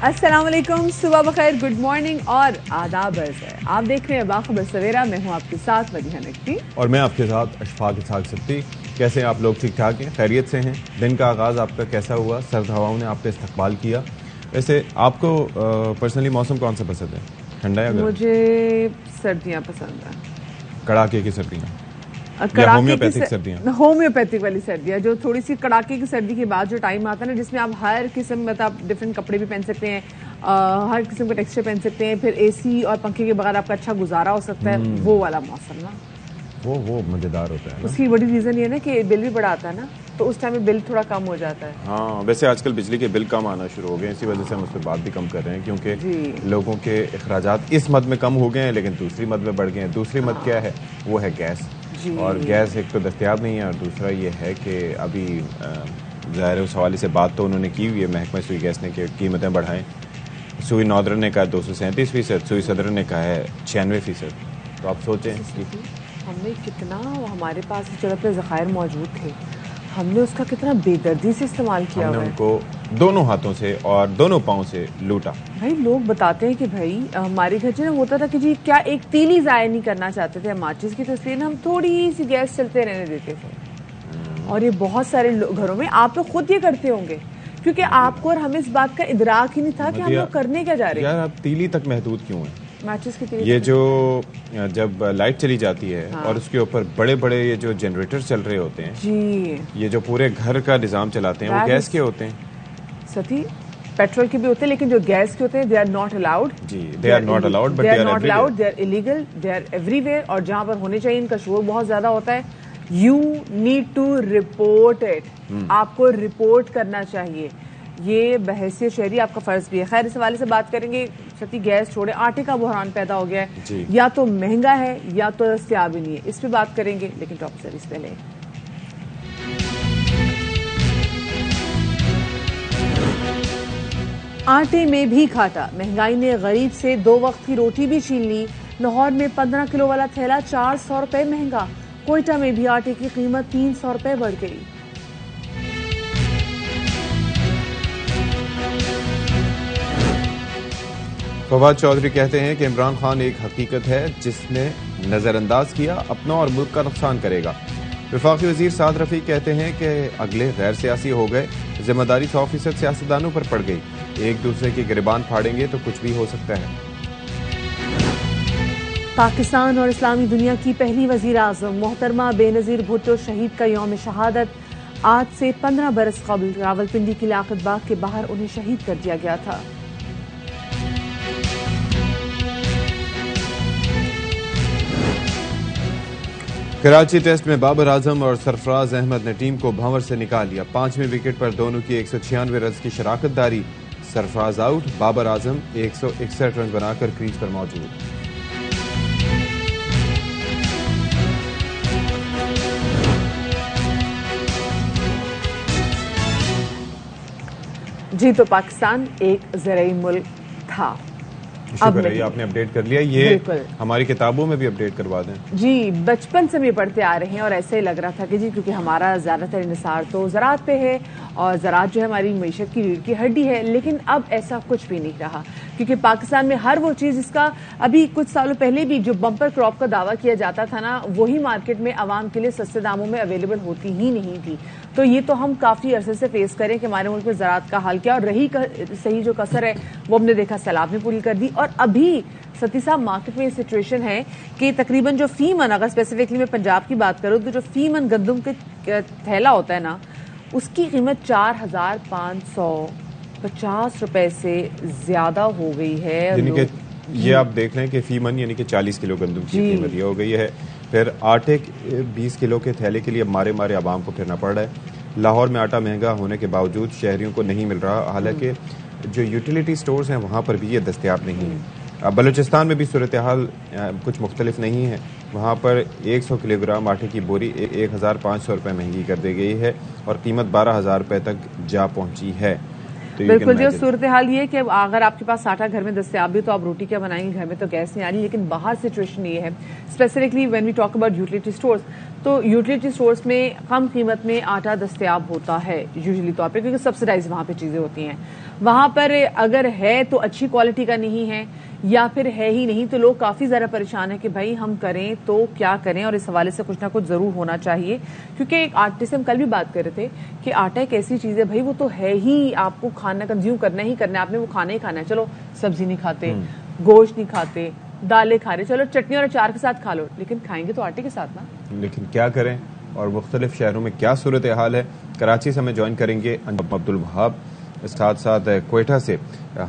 السلام علیکم، صبح بخیر، گڈ مارننگ اور آداب عرض ہے. آپ دیکھ رہے ہیں باخبر سویرا. میں ہوں آپ کے ساتھ مدیحہ نقوی اور میں آپ کے ساتھ اشفاق اسحاق سبتی. کیسے ہیں آپ لوگ؟ ٹھیک ٹھاک ہیں؟ خیریت سے ہیں؟ دن کا آغاز آپ کا کیسا ہوا؟ سرد ہواؤں نے آپ کا استقبال کیا؟ ویسے آپ کو پرسنلی موسم کون سا پسند ہے؟ ٹھنڈا یا گرم؟ مجھے سردیاں پسند ہیں. کڑاکے کی سردیاں یا ہومیوپیتھک سردیاں؟ ہومیوپیتھک والی سردیاں جو تھوڑی سی کڑاکے کی سردی کے بعد جو ٹائم آتا ہے نا، جس میں آپ ہر قسم مطلب ڈفرینٹ کپڑے بھی پہن سکتے ہیں، ہر قسم کا ٹیکسچر پہن سکتے ہیں، پھر اے سی اور پنکھے کے بغیر آپ کا اچھا گزارا ہو سکتا ہے. وہ والا موسم نا وہ مزیدار ہوتا ہے. اس کی بڑی ریزن یہ ہے نا کہ بل بھی بڑا آتا ہے نا، تو اس ٹائم میں بل تھوڑا کم ہو جاتا ہے. ہاں، ویسے آج کل بجلی کے بل کم آنا شروع ہو گئے ہیں، اسی وجہ سے ہم اس پہ بات بھی کم کر رہے ہیں، کیونکہ لوگوں کے اخراجات اس مد میں کم ہو گئے ہیں لیکن دوسری مد میں بڑھ گئے ہیں. دوسری مد کیا ہے؟ وہ ہے گیس. اور گیس ایک تو دستیاب نہیں ہے، اور دوسرا یہ ہے کہ ابھی ظاہر اس حوالے سے بات تو انہوں نے کی ہوئی ہے محکمہ سوئی گیس نے کہ قیمتیں بڑھائیں. سوئی ناردرن نے کہا 237%، سوئی صدرن نے کہا ہے 96%. تو آپ سوچیں ہم نے کتنا، ہمارے پاس اس جگہ پہ ذخائر موجود تھے، ہم نے اس کا کتنا بے دردی سے استعمال کیا. ہم نے ان کو دونوں ہاتھوں سے اور دونوں پاؤں سے لوٹا. بھائی لوگ بتاتے ہیں کہ بھائی ہمارے گھر جو ہوتا تھا کہ جی کیا ایک تیلی ضائع نہیں کرنا چاہتے تھے ماچس کی، تو اس لیے ہم تھوڑی سی گیس چلتے رہنے دیتے تھے. اور یہ بہت سارے گھروں میں آپ تو خود یہ کرتے ہوں گے، کیونکہ آپ کو اور ہمیں اس بات کا ادراک ہی نہیں تھا کہ ہم لوگ کرنے کیا جا رہے ہیں. یار آپ تیلی تک محدود کیوں ہیں؟ میچز کی تیلی یہ جو جب لائٹ چلی جاتی ہے اور اس کے اوپر بڑے بڑے یہ جو جنریٹر چل رہے ہوتے ہیں، جی یہ جو پورے گھر کا نظام چلاتے ہیں، وہ گیس کے ہوتے ہیں. ستی پیٹرول کے بھی ہوتے ہیں، لیکن جو گیس کے ہوتے ہیں دے آر ناٹ الاؤڈ. جی they are not allowed but they are allowed, they are illegal, they are everywhere. اور جہاں پر ہونے چاہیے ان کا شور بہت زیادہ ہوتا ہے. You need to report it. آپ کو رپورٹ کرنا چاہیے، یہ بحیثیت شہری آپ کا فرض بھی ہے. خیر اس حوالے سے بات کریں گے. ستی گیس چھوڑے، آٹے کا بحران پیدا ہو گیا ہے. یا تو مہنگا ہے یا تو دستیاب ہی نہیں ہے. اس پہ بات کریں گے، لیکن ٹاپ سروس پہلے. آٹے میں بھی گھاٹا، مہنگائی نے غریب سے 2 وقت کی روٹی بھی چھین لی. لاہور میں 15 کلو والا تھیلا 400 روپے مہنگا. کوئٹہ میں بھی آٹے کی قیمت 300 روپے بڑھ گئی. فواد چودھری کہتے ہیں کہ عمران خان ایک حقیقت ہے جس نے نظر انداز کیا اپنا اور ملک کا نقصان کرے گا. وفاقی وزیر سعد رفیق کہتے ہیں کہ اگلے غیر سیاسی ہو گئے، ذمہ داری 100% سیاستدانوں پر پڑ گئی. ایک دوسرے کے گریبان پھاڑیں گے تو کچھ بھی ہو سکتا ہے. پاکستان اور اسلامی دنیا کی پہلی وزیر اعظم محترمہ بے نظیر بھٹو شہید کا یوم شہادت. آج سے 15 برس قبل راولپنڈی کی لیاقت باغ کے باہر انہیں شہید کر دیا گیا تھا. کراچی ٹیسٹ میں بابر اعظم اور سرفراز احمد نے ٹیم کو بھنور سے نکال لیا. 5ویں وکٹ پر دونوں کی 196 رنز کی شراکت داری. سرفراز آؤٹ، بابر اعظم 161 رنز بنا کر کریز پر موجود. جی تو پاکستان ایک زرعی ملک تھا. شکر ہے یہ آپ نے اپڈیٹ کر لیا. یہ ہماری کتابوں میں بھی اپڈیٹ کروا دیں. جی بچپن سے بھی پڑھتے آ رہے ہیں اور ایسے ہی لگ رہا تھا کہ جی کیونکہ ہمارا زیادہ تر انحصار تو زراعت پہ ہے اور زراعت جو ہے ہماری معیشت کی ریڑھ کی ہڈی ہے. لیکن اب ایسا کچھ بھی نہیں رہا، کیونکہ پاکستان میں ہر وہ چیز جس کا ابھی کچھ سالوں پہلے بھی جو بمپر کراپ کا دعویٰ کیا جاتا تھا نا، وہی مارکیٹ میں عوام کے لیے سستے داموں میں اویلیبل ہوتی ہی نہیں تھی. تو یہ تو ہم کافی عرصے سے فیس کریں کہ ہمارے ملک میں زراعت کا حال کیا. اور رہی صحیح جو کسر ہے وہ ہم نے دیکھا سیلاب نے پوری کر دی. اور ابھی ستی صاحب مارکیٹ میں یہ سچویشن ہے کہ تقریباً جو فی من، اگر اسپیسیفکلی میں پنجاب کی بات کروں تو جو فی من گندم کے تھیلا ہوتا ہے نا، اس کی قیمت 4550 روپے سے زیادہ ہو گئی ہے. یعنی کہ یہ آپ دیکھ لیں کہ فی من یعنی کہ 40 کلو گندم کی قیمت یہ ہو گئی ہے. پھر آٹے 20 کلو کے تھیلے کے لیے مارے عوام کو پھرنا پڑ رہا ہے. لاہور میں آٹا مہنگا ہونے کے باوجود شہریوں کو نہیں مل رہا، حالانکہ جو یوٹیلیٹی سٹورز ہیں وہاں پر بھی یہ دستیاب نہیں ہے. بلوچستان میں بھی صورتحال کچھ مختلف نہیں ہے. وہاں پر 100 کلو گرام آٹے کی بوری 1500 روپے مہنگی کر دی گئی ہے اور قیمت 12000 روپے تک جا پہنچی ہے. بالکل جو صورتحال یہ ہے کہ اگر آپ کے پاس آٹا گھر میں دستیاب بھی تو آپ روٹی کیا بنائیں گے، گھر میں تو گیس نہیں آ رہی. لیکن باہر سچویشن یہ ہے specifically when we talk about utility stores, تو یوٹیلیٹی اسٹورز میں کم قیمت میں آٹا دستیاب ہوتا ہے یوزلی طور پہ، کیونکہ سبسڈائز وہاں پہ چیزیں ہوتی ہیں. وہاں پر اگر ہے تو اچھی کوالٹی کا نہیں ہے یا پھر ہے ہی نہیں، تو لوگ کافی زیادہ پریشان ہیں کہ بھائی ہم کریں تو کیا کریں. اور اس حوالے سے کچھ نہ کچھ ضرور ہونا چاہیے، کیونکہ ایک آٹے سے ہم کل بھی بات کر رہے تھے کہ آٹا ایک ایسی چیز ہے بھائی، وہ تو ہے ہی، آپ کو کھانا کنزیوم کرنا ہی کرنا ہے، آپ نے وہ کھانا ہی کھانا ہے. چلو سبزی نہیں کھاتے، گوشت نہیں کھاتے، دالیں کھا رہے، چلو چٹنی اور اچار کے ساتھ کھا لو، لیکن کھائیں گے تو آٹے کے ساتھ نا. لیکن کیا کریں، اور مختلف شہروں میں کیا صورتحال ہے. کراچی سے ہمیں جوائن کریں گے عبدالوہاب، ساتھ ساتھ کوئٹہ سے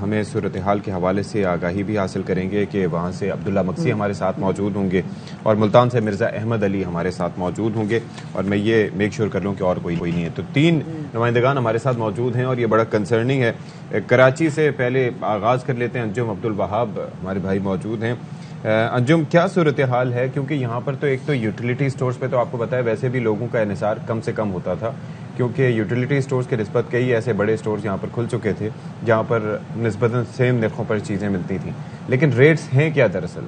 ہمیں صورتحال کے حوالے سے آگاہی بھی حاصل کریں گے کہ وہاں سے عبداللہ مکسی ہمارے ساتھ موجود ہوں گے، اور ملتان سے مرزا احمد علی ہمارے ساتھ موجود ہوں گے. اور میں یہ میک شور کر لوں کہ اور کوئی نہیں ہے. تو 3 نمائندگان ہمارے ساتھ موجود ہیں اور یہ بڑا کنسرننگ ہے. کراچی سے پہلے آغاز کر لیتے ہیں. انجم عبدالوہاب ہمارے بھائی موجود ہیں. انجم، کیا صورتحال ہے؟ کیونکہ یہاں پر تو ایک تو یوٹیلیٹی سٹورز پہ تو آپ کو پتا ہے ویسے بھی لوگوں کا انحصار کم سے کم ہوتا تھا، کیونکہ یوٹیلیٹی سٹورز کے نسبت کئی ایسے بڑے سٹورز یہاں پر کھل چکے تھے جہاں پر نسبتاً سیم نرخوں پر چیزیں ملتی تھیں. لیکن ریٹس ہیں کیا دراصل؟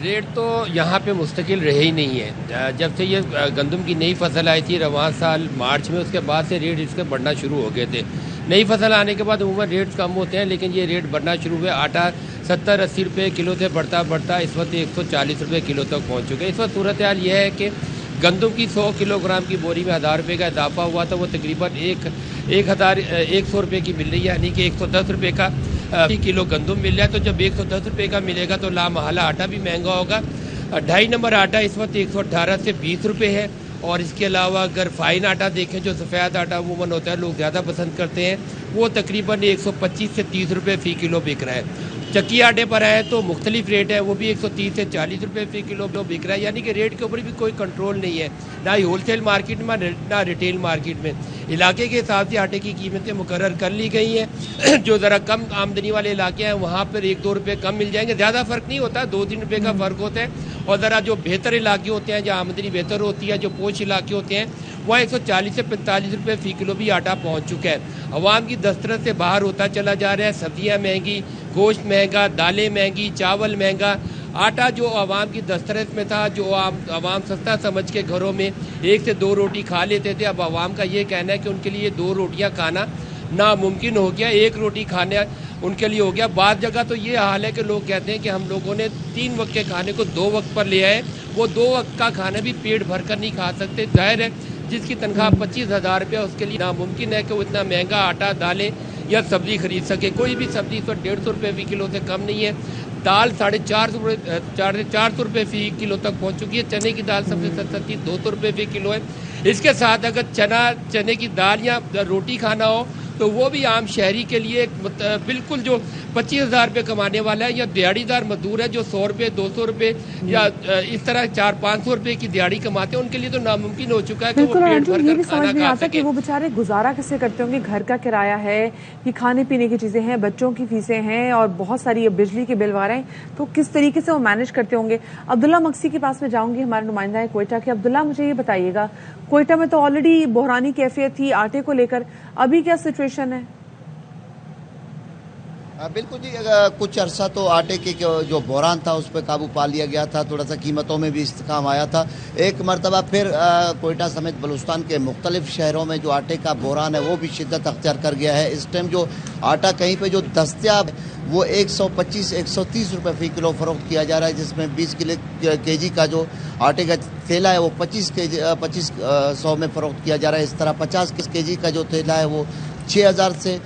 ریٹ تو یہاں پہ مستقل رہے ہی نہیں ہے. جب سے یہ گندم کی نئی فصل آئی تھی رواں سال مارچ میں، اس کے بعد سے ریٹ اس کے بڑھنا شروع ہو گئے تھے. نئی فصل آنے کے بعد عموماً ریٹس کم ہوتے ہیں، لیکن یہ ریٹ بڑھنا شروع ہوئے. آٹا 70-80 روپے کلو سے بڑھتا اس وقت 140 روپے کلو تک پہنچ چکے. اس وقت صورتحال یہ ہے کہ گندم کی 100 کلو گرام کی بوری میں 1000 روپے کا اضافہ ہوا تھا، وہ تقریباً 100 روپے کی مل رہی ہے، یعنی کہ 110 روپے کا کلو گندم مل رہا ہے. تو جب 110 روپے کا ملے گا تو لامحالہ آٹا بھی مہنگا ہوگا. 2.5 نمبر آٹا اس وقت 118 سے 20 روپے ہے. اور اس کے علاوہ اگر فائن آٹا دیکھیں، جو سفید آٹا عموماً ہوتا ہے لوگ زیادہ پسند کرتے ہیں، وہ تقریباً 125 سے 30 روپے فی کلو بک رہا ہے. چکی آٹے پر آئے تو مختلف ریٹ ہے، وہ بھی 130 سے 40 روپے فی کلو بک رہا ہے. یعنی کہ ریٹ کے اوپر بھی کوئی کنٹرول نہیں ہے، نہ ہی ہول سیل مارکیٹ میں نہ ریٹیل مارکیٹ میں. علاقے کے حساب سے آٹے کی قیمتیں مقرر کر لی گئی ہیں. جو ذرا کم آمدنی والے علاقے ہیں وہاں پر 1-2 روپے کم مل جائیں گے، زیادہ فرق نہیں ہوتا، 2-3 روپے کا فرق ہوتا ہے. اور ذرا جو بہتر علاقے ہوتے ہیں جہاں آمدنی بہتر ہوتی ہے، جو پوش علاقے ہوتے ہیں، وہاں 140 سے 45 روپے فی کلو بھی آٹا پہنچ چکا ہے. عوام کی دسترس سے باہر ہوتا چلا جا رہا ہے. سبزیاں مہنگی، گوشت مہنگا، دالیں مہنگی، چاول مہنگا. آٹا جو عوام کی دسترس میں تھا، جو عوام سستا سمجھ کے گھروں میں 1 سے 2 روٹی کھا لیتے تھے، اب عوام کا یہ کہنا ہے کہ ان کے لیے 2 روٹیاں کھانا ناممکن ہو گیا، 1 روٹی کھانا ان کے لیے ہو گیا. بعض جگہ تو یہ حال ہے کہ لوگ کہتے ہیں کہ ہم لوگوں نے 3 وقت کے کھانے کو 2 وقت پر لے آئے. وہ 2 وقت کا کھانا بھی پیٹ بھر کر نہیں کھا سکتے. ظاہر ہے جس کی تنخواہ 25,000 روپیہ، اس کے لیے ناممکن ہے کہ وہ اتنا مہنگا آٹا، دالیں یا سبزی خرید سکے. کوئی بھی سبزی تو 150 روپے فی کلو سے کم نہیں ہے. دال 450 روپے فی کلو تک پہنچ چکی ہے. چنے کی دال سب سے سستی 200 روپے فی کلو ہے. اس کے ساتھ اگر چنے کی دال یا روٹی کھانا ہو تو وہ بھی عام شہری کے لیے بالکل جو 25,000 روپے کمانے والا ہے یا دیہڑی دار مزدور ہے جو 100 روپے 200 روپے یا اس طرح 400-500 روپے کی دیہڑی کماتے ہیں، ان کے لیے تو ناممکن ہو چکا ہے کہ وہ پیٹ بھر کر کھانا کھا سکے. وہ بےچارے گزارا کیسے کرتے ہوں گے؟ گھر کا کرایہ ہے، یہ کھانے پینے کی چیزیں ہیں، بچوں کی فیسیں ہیں، اور بہت ساری بجلی کے بل وغیرہ ہیں، تو کس طریقے سے وہ مینج کرتے ہوں گے. عبداللہ مکسی کے پاس میں جاؤں گی، ہمارے نمائندہ ہے کوئٹہ کے. عبداللہ، مجھے یہ بتائیے گا، کوئٹہ میں تو آلریڈی بحرانی کیفیت تھی آٹے کو لے کر، ابھی کیا سچویشن ہے؟ بالکل جی، کچھ عرصہ تو آٹے کے جو بحران تھا اس پہ قابو پا لیا گیا تھا، تھوڑا سا قیمتوں میں بھی استحکام آیا تھا. ایک مرتبہ پھر کوئٹہ سمیت بلوچستان کے مختلف شہروں میں جو آٹے کا بحران ہے وہ بھی شدت اختیار کر گیا ہے. اس ٹائم جو آٹا کہیں پہ جو دستیاب وہ 125-130 روپے فی کلو فروخت کیا جا رہا ہے، جس میں 20 کے جی کا جو آٹے کا تھیلا ہے وہ 2500 میں فروخت کیا جا رہا ہے. اس طرح 50 کے جی کا جو تھیلا ہے وہ 6,000 سے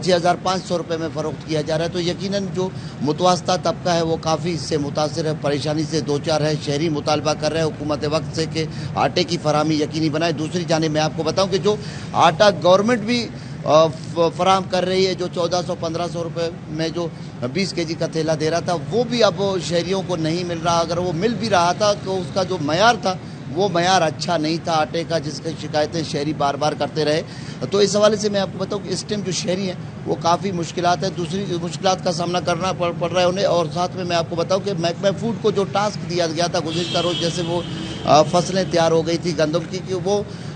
6,500 روپے میں فروخت کیا جا رہا ہے. تو یقیناً جو متوسطہ طبقہ ہے وہ کافی اس سے متاثر ہے، پریشانی سے دوچار ہے. شہری مطالبہ کر رہے ہیں حکومت وقت سے کہ آٹے کی فراہمی یقینی بنائے. دوسری جانب میں آپ کو بتاؤں کہ جو آٹا گورنمنٹ بھی فراہم کر رہی ہے، جو 1,400-1,500 روپے میں جو 20 کے جی کا تھیلا دے رہا تھا، وہ بھی اب شہریوں کو نہیں مل رہا. اگر وہ مل بھی رہا تھا تو اس کا جو معیار تھا وہ معیار اچھا نہیں تھا آٹے کا، جس کی شکایتیں شہری بار بار کرتے رہے. تو اس حوالے سے میں آپ کو بتاؤں کہ اس ٹائم جو شہری ہیں وہ کافی مشکلات ہیں، دوسری مشکلات کا سامنا کرنا پڑ رہا ہے انہیں. اور ساتھ میں آپ کو بتاؤں کہ محکمہ فوڈ کو جو ٹاسک دیا گیا تھا گزشتہ روز، جیسے وہ فصلیں تیار ہو گئی تھی گندم کی، کہ وہ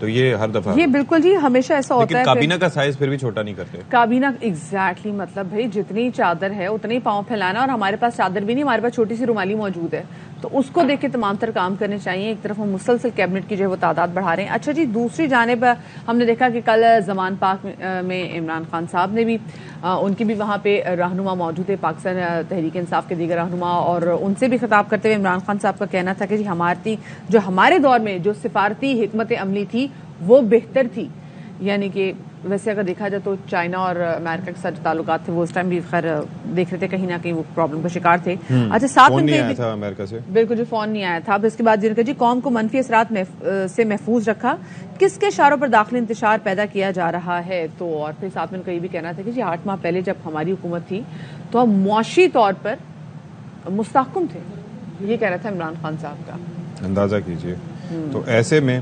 تو یہ ہر دفعہ یہ بالکل جی ہمیشہ ایسا ہوتا ہے. لیکن کابینہ کا سائز پھر بھی چھوٹا نہیں کرتے. کابینہ ایگزیکٹلی مطلب بھائی جتنی چادر ہے اتنی پاؤں پھیلانا, اور ہمارے پاس چادر بھی نہیں, ہمارے پاس چھوٹی سی رومالی موجود ہے, تو اس کو دیکھ کے تمام تر کام کرنے چاہیے. ایک طرف ہم مسلسل کیبنٹ کی جو ہے وہ تعداد بڑھا رہے ہیں. اچھا جی, دوسری جانب ہم نے دیکھا کہ کل زمان پاک میں عمران خان صاحب نے بھی ان کی بھی وہاں پہ رہنما موجود ہے, پاکستان تحریک انصاف کے دیگر رہنما, اور ان سے بھی خطاب کرتے ہوئے عمران خان صاحب کا کہنا تھا کہ جی ہمارے دور میں جو سفارتی حکمت عملی تھی وہ بہتر تھی. یعنی کہ ویسے اگر دیکھا جائے تو چائنا اور امریکہ کے ساتھ تعلقات تھے وہ اس ٹائم بھی خیر دیکھ رہے تھے کہیں نہ کہیں وہ پرابلم کا شکار تھے. اچھا, ساتھ میں امریکہ سے بالکل جو فون نہیں آیا تھا. اب اس کے بعد جن کا جی قوم کو منفی اثرات سے محفوظ رکھا, کس کے اشاروں پر داخلی انتشار پیدا کیا جا رہا ہے. تو اور پھر ساتھ میں ان کا یہ بھی کہنا تھا کہ جی 8 ماہ پہلے جب ہماری حکومت تھی تو ہم معاشی طور پر مستحکم تھے. یہ کہہ رہا تھا عمران خان صاحب کا. اندازہ کیجئے. تو ایسے میں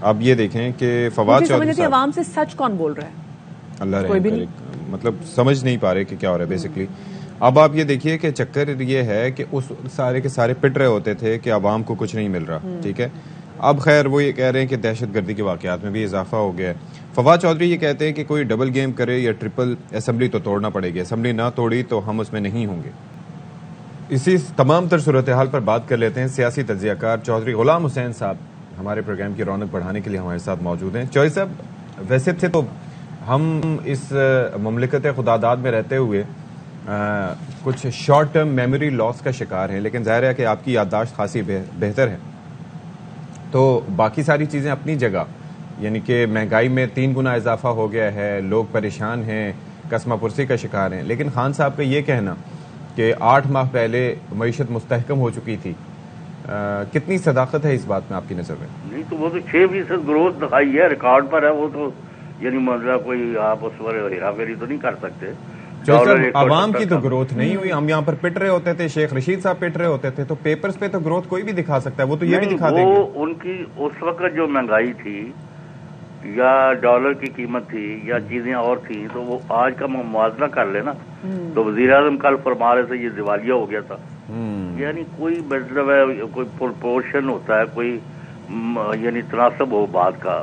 اب یہ دیکھیں کہ فواد چودھری صاحب عوام سے سچ کون بول رہا ہے, اللہ رحم کرے, مطلب سمجھ نہیں پا رہے کہ کیا ہو رہا ہے بیسکلی. اب آپ یہ دیکھیے کہ چکر یہ ہے کہ اس سارے کے سارے پٹ رہے ہوتے تھے کہ عوام کو کچھ نہیں مل رہا, ٹھیک ہے. اب خیر وہ یہ کہہ رہے ہیں کہ دہشت گردی کے واقعات میں بھی اضافہ ہو گیا ہے. فواد چودھری یہ کہتے ہیں کہ کوئی ڈبل گیم کرے یا ٹرپل اسمبلی تو توڑنا پڑے گی, اسمبلی نہ توڑی تو ہم اس میں نہیں ہوں گے. اسی تمام تر صورتحال پر بات کر لیتے ہیں. سیاسی تجزیہ کار چودھری غلام حسین صاحب ہمارے پروگرام کی رونق بڑھانے کے لیے ہمارے ساتھ موجود ہیں. چودھری صاحب, ویسے تھے تو ہم اس مملکت خداداد میں رہتے ہوئے کچھ شارٹ ٹرم میموری لاس کا شکار ہیں, لیکن ظاہر ہے کہ آپ کی یادداشت خاصی بہتر ہے. تو باقی ساری چیزیں اپنی جگہ, یعنی کہ مہنگائی میں 3 گنا اضافہ ہو گیا ہے, لوگ پریشان ہیں, قسمہ پرسی کا شکار ہیں, لیکن خان صاحب کا یہ کہنا کہ 8 ماہ پہلے معیشت مستحکم ہو چکی تھی, کتنی صداقت ہے اس بات میں آپ کی نظر میں؟ نہیں تو وہ تو 6% گروتھ دکھائی ہے, ریکارڈ پر ہے وہ تو, یعنی مطلب کوئی آپ اس پر ہیرا پھیری تو نہیں کر سکتے. عوام کی تو گروتھ نہیں ہوئی. ہم یہاں پر پٹ رہے ہوتے تھے, شیخ رشید صاحب پٹ رہے ہوتے تھے, تو پیپرز پہ تو گروتھ کوئی بھی دکھا سکتا ہے, وہ تو یہ بھی دکھا دیں گے. وہ ان کی اس وقت جو مہنگائی تھی یا ڈالر کی قیمت تھی یا چیزیں اور تھیں, تو وہ آج کا موازنہ کر لینا. تو وزیر اعظم کل فرما رہے تھے یہ دیوالیہ ہو گیا تھا. یعنی کوئی مطلب ہے, کوئی پرپورشن ہوتا ہے, کوئی یعنی تناسب ہو بات کا.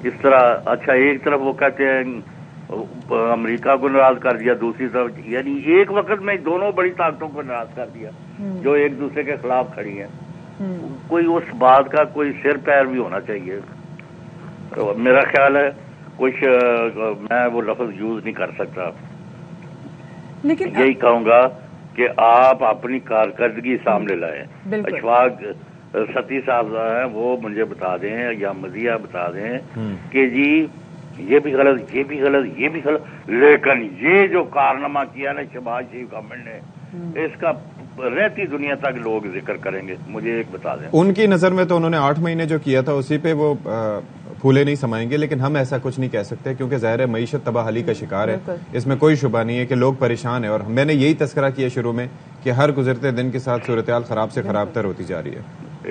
اس طرح اچھا ایک طرف وہ کہتے ہیں امریکہ کو ناراض کر دیا, دوسری طرف یعنی ایک وقت میں دونوں بڑی طاقتوں کو ناراض کر دیا جو ایک دوسرے کے خلاف کھڑی ہیں. کوئی اس بات کا کوئی سر پیر بھی ہونا چاہیے. میرا خیال ہے کچھ میں وہ لفظ یوز نہیں کر سکتا, لیکن یہی کہوں گا کہ آپ اپنی کارکردگی سامنے لائیں. اشفاق ستی صاحب ہیں, وہ مجھے بتا دیں یا مزیہ بتا دیں کہ جی یہ بھی غلط, یہ بھی غلط, یہ بھی غلط, لیکن یہ جو کارنامہ کیا نا شہباز شریف گورنمنٹ نے, اس کا رہتی دنیا تک لوگ ذکر کریں گے. مجھے ایک بتا دیں. ان کی نظر میں تو انہوں نے 8 مہینے جو کیا تھا اسی پہ وہ پھولے نہیں سمائیں گے, لیکن ہم ایسا کچھ نہیں کہہ سکتے کیونکہ ظاہر ہے معیشت تباہلی کا شکار ہے, اس میں کوئی شبہ نہیں ہے کہ لوگ پریشان ہیں. اور میں نے یہی تذکرہ کیا شروع میں کہ ہر گزرتے دن کے ساتھ صورتحال خراب سے خراب تر ہوتی جا رہی ہے.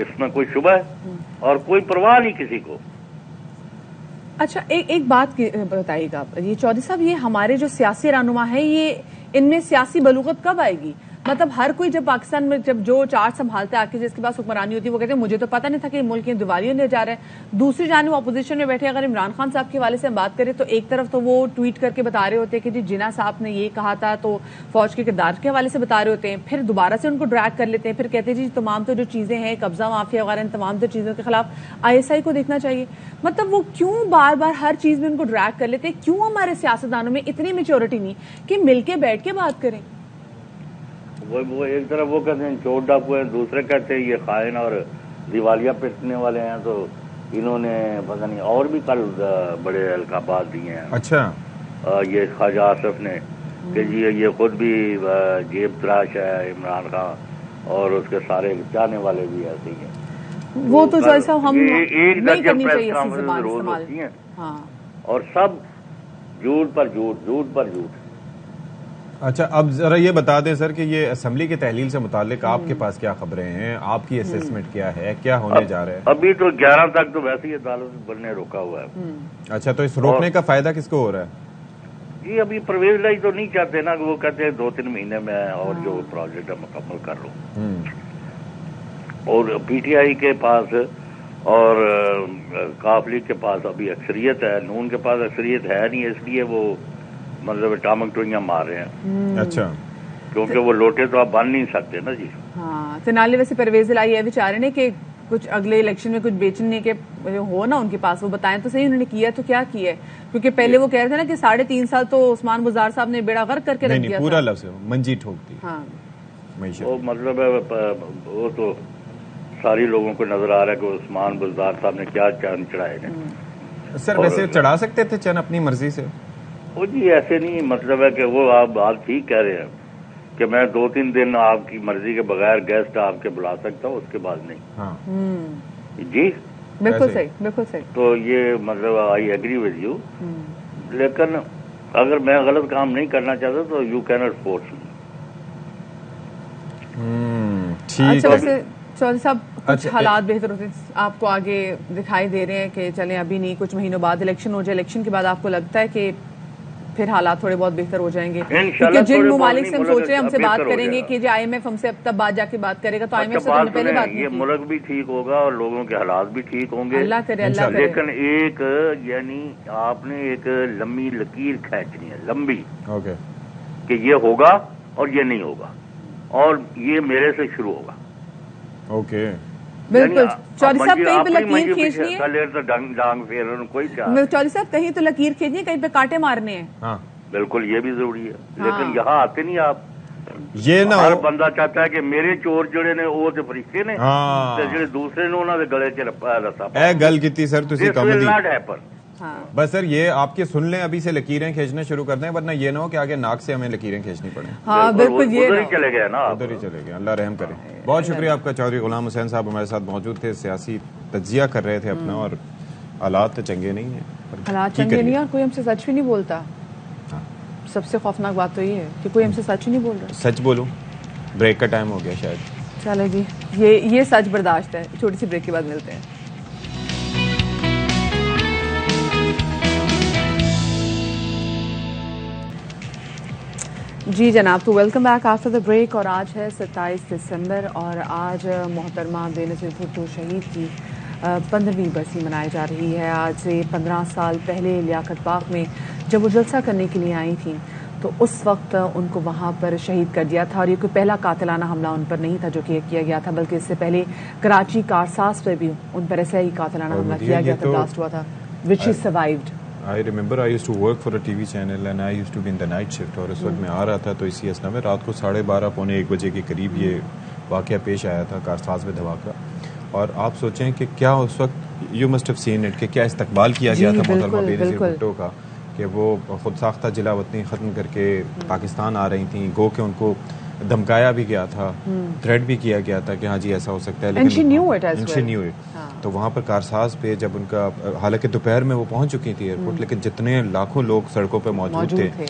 اس میں کوئی شبہ ہے اور کوئی پرواہ نہیں کسی کو. اچھا ایک بات بتائیے گا یہ چودھری صاحب, یہ ہمارے جو سیاسی رہنما ہیں یہ ان میں سیاسی بلوغت کب آئے گی؟ مطلب ہر کوئی جب پاکستان میں جب جو چارج سنبھالتا ہے آ کے جس کے پاس حکمرانی ہوتی ہے وہ کہتے ہیں مجھے تو پتہ نہیں تھا کہ ملک دیوالی ہونے جا رہا ہے. دوسری جانب اپوزیشن میں بیٹھے اگر عمران خان صاحب کے حوالے سے ہم بات کریں تو ایک طرف تو وہ ٹویٹ کر کے بتا رہے ہوتے ہیں کہ جی جناح صاحب نے یہ کہا تھا, تو فوج کے کردار کے حوالے سے بتا رہے ہوتے ہیں, پھر دوبارہ سے ان کو ڈریگ کر لیتے ہیں, پھر کہتے ہیں جی تمام تو جو چیزیں ہیں قبضہ مافیا وغیرہ ان تمام تو چیزوں کے خلاف ISI کو دیکھنا چاہیے. مطلب وہ کیوں بار بار ہر چیز میں ان کو ڈریگ کر لیتے ہیں؟ کیوں ہمارے سیاستدانوں میں اتنی میچورٹی نہیں کہ مل کے بیٹھ کے بات کریں؟ وہ ایک طرف وہ کہتے ہیں چور ڈاکو ہیں, دوسرے کہتے ہیں یہ خائن اور دیوالیہ پیٹنے والے ہیں. تو انہوں نے پتہ نہیں اور بھی کل بڑے القابات دیے ہیں. اچھا یہ خواجہ آصف نے کہ جی یہ خود بھی جیب تراش ہے عمران خان, اور اس کے سارے چاہنے والے بھی ایسے ہی ہیں. وہ تو جیسا ہم نہیں کرنی چاہیے روز ہوتی ہیں, اور سب جھوٹ پر جھوٹ, جھوٹ پر جھوٹ. اچھا اب ذرا یہ بتا دیں سر کہ یہ اسمبلی کی تحلیل سے متعلق آپ کے پاس کیا خبریں ہیں, آپ کی اسیسمنٹ کیا ہے, کیا ہونے جا رہا ہے؟ ابھی تو 11 تک تو ویسے ہی عدالت بننے روکا ہوا ہے. اچھا تو اس روکنے کا فائدہ کس کو ہو رہا ہے؟ جی ابھی پرویز لائی تو نہیں چاہتے نا, کہ وہ کہتے ہیں 2-3 مہینے میں اور جو پروجیکٹ ہے مکمل کر لوں. اور PTI کے پاس اور کاف لیگ کے پاس ابھی اکثریت ہے، نون کے پاس اکثریت ہے نہیں، اس لیے وہ مطلب ٹامک ٹوئیاں مار رہے ہیں، اچھا کیونکہ وہ لوٹے تو آپ بن نہیں سکتے نا جی۔ ہاں تنالے ویسے پرویز الہی یہ بھی چاہ رہے ہیں کہ کچھ اگلے الیکشن میں کچھ بیچنے کے ہو نا ان کے پاس، وہ بتائیں تو صحیح انہوں نے کیا تو کیا کیا ہے، کیونکہ پہلے وہ کہہ رہے تھے نا کہ 3.5 سال تو عثمان بزدار صاحب نے بیڑا غرق کر کے رکھ دیا، پورا لفظ منجی ٹھوک دی ہاں معیشت۔ وہ مطلب ہے وہ تو ساری لوگوں کو نظر آ رہا ہے کہ عثمان بزدار صاحب نے کیا چاند چڑھائے ہیں۔ سر ویسے چڑھا سکتے تھے چند اپنی مرضی سے؟ وہ جی ایسے نہیں، مطلب ہے کہ وہ آپ بات ٹھیک کہہ رہے ہیں کہ میں 2-3 دن آپ کی مرضی کے بغیر گیسٹ آپ کے بلا سکتا ہوں، اس کے بعد نہیں۔ ہاں جی بالکل صحیح، بالکل صحیح۔ تو یہ مطلب آئی ایگری ود یو، لیکن اگر میں غلط کام نہیں کرنا چاہتا تو یو کی ناٹ فورس می۔ اچھا ویسے چودھری صاحب کچھ حالات بہتر ہوتے ہیں، آپ کو آگے دکھائی دے رہے ہیں کہ چلیں ابھی نہیں، کچھ مہینوں بعد الیکشن ہو جائے، الیکشن کے بعد آپ کو لگتا ہے کہ پھر حالات تھوڑے بہت بہتر ہو جائیں گے؟ کیونکہ جن ممالک سے ہم سوچ رہے ہیں ہم سے بات کریں گے کہ جو آئی ایم ایف ہم سے اب تب بعد جا کے بات کرے گا، تو آئی ایم ایف سے تو پہلے بات یہ ملک بھی ٹھیک ہوگا اور لوگوں کے حالات بھی ٹھیک ہوں گے، اللہ کرے اللہ کرے۔ لیکن ایک یعنی آپ نے ایک لمبی لکیر کھینچنی ہے، لمبی، کہ یہ ہوگا اور یہ نہیں ہوگا اور یہ میرے سے شروع ہوگا۔ اوکے بالکل چودھری صاحب کہیں پہ لکیر کھینچنی ہے، چودھری صاحب کہیں تو لکیر کھینچنی ہے، کہیں پہ کانٹے مارنے ہیں۔ ہاں بالکل یہ بھی ضروری ہے، لیکن یہاں آتے نہیں آپ، یہ نہ ہر بندہ چاہتا ہے کہ میرے چور جڑے نے وہ تے فرشتے نے تے جڑے دوسرے نے انہاں دے گلے چ رسا پا۔ اے گل کیتی سر تسی کامیڈی ہاں بس سر یہ آپ کے سن لیں ابھی سے لکیریں کھینچنا شروع کر دیں، ورنہ یہ نہ ہو کہ آگے ناک سے ہمیں لکیریں کھینچنی پڑیں۔ ہاں بالکل یہ ادھر ہی چلے گئے نا، ادھر ہی چلے گئے، اللہ رحم کرے۔ بہت شکریہ آپ کا چودھری غلام حسین صاحب ہمارے ساتھ موجود تھے، سیاسی تجزیہ کر رہے تھے اپنا، اور حالات تو چنگے نہیں ہیں، حالات چنگے نہیں، اور کوئی ہم سے سچ بھی نہیں بولتا۔ سب سے خوفناک بات تو یہ ہے کہ کوئی ہم سے سچ ہی نہیں بول رہا۔ سچ بولوں بریک کا ٹائم ہو گیا شاید، چلے جی یہ سچ برداشت ہے، چھوٹی سی بریک کے بعد ملتے ہیں۔ جی جناب، تو welcome back after the break, اور آج ہے 27 دسمبر اور آج محترمہ بینظیر بھٹو شہید کی 15ویں برسی منائی جا رہی ہے۔ آج سے 15 سال پہلے لیاقت باغ میں جب وہ جلسہ کرنے کے لیے آئی تھیں تو اس وقت ان کو وہاں پر شہید کر دیا تھا، اور یہ کوئی پہلا قاتلانہ حملہ ان پر نہیں تھا جو کہ کیا گیا تھا، بلکہ اس سے پہلے کراچی کارساز پر بھی ان پر ایسا ہی قاتلانہ حملہ کیا گیا تھا، بلاسٹ ہوا تھا، which she survived۔ I remember I used to work for a TV channel and I used to be in the night shift، اور اس وقت میں آ رہا تھا تو اسی اسنا میں رات کو 12:30 پونے 1 بجے کے قریب یہ واقعہ پیش آیا تھا کارساز میں دھماکہ، اور آپ سوچیں کہ کیا اس وقت you must have seen it کہ کیا استقبال کیا گیا تھا محترمہ بینظیر بھٹو کا، کہ وہ خود ساختہ جلا وطنی ختم کر کے پاکستان آ رہی تھیں، گو کہ ان کو دھمکایا بھی گیا تھا، تھریٹ بھی کیا گیا تھا کہ ہاں جی ایسا ہو سکتا ہے، لیکن she knew it۔ تو وہاں پر کارساز پہ جب ان کا، حالانکہ دوپہر میں وہ پہنچ چکی تھی ایئرپورٹ، لیکن جتنے لاکھوں لوگ سڑکوں پہ موجود تھے،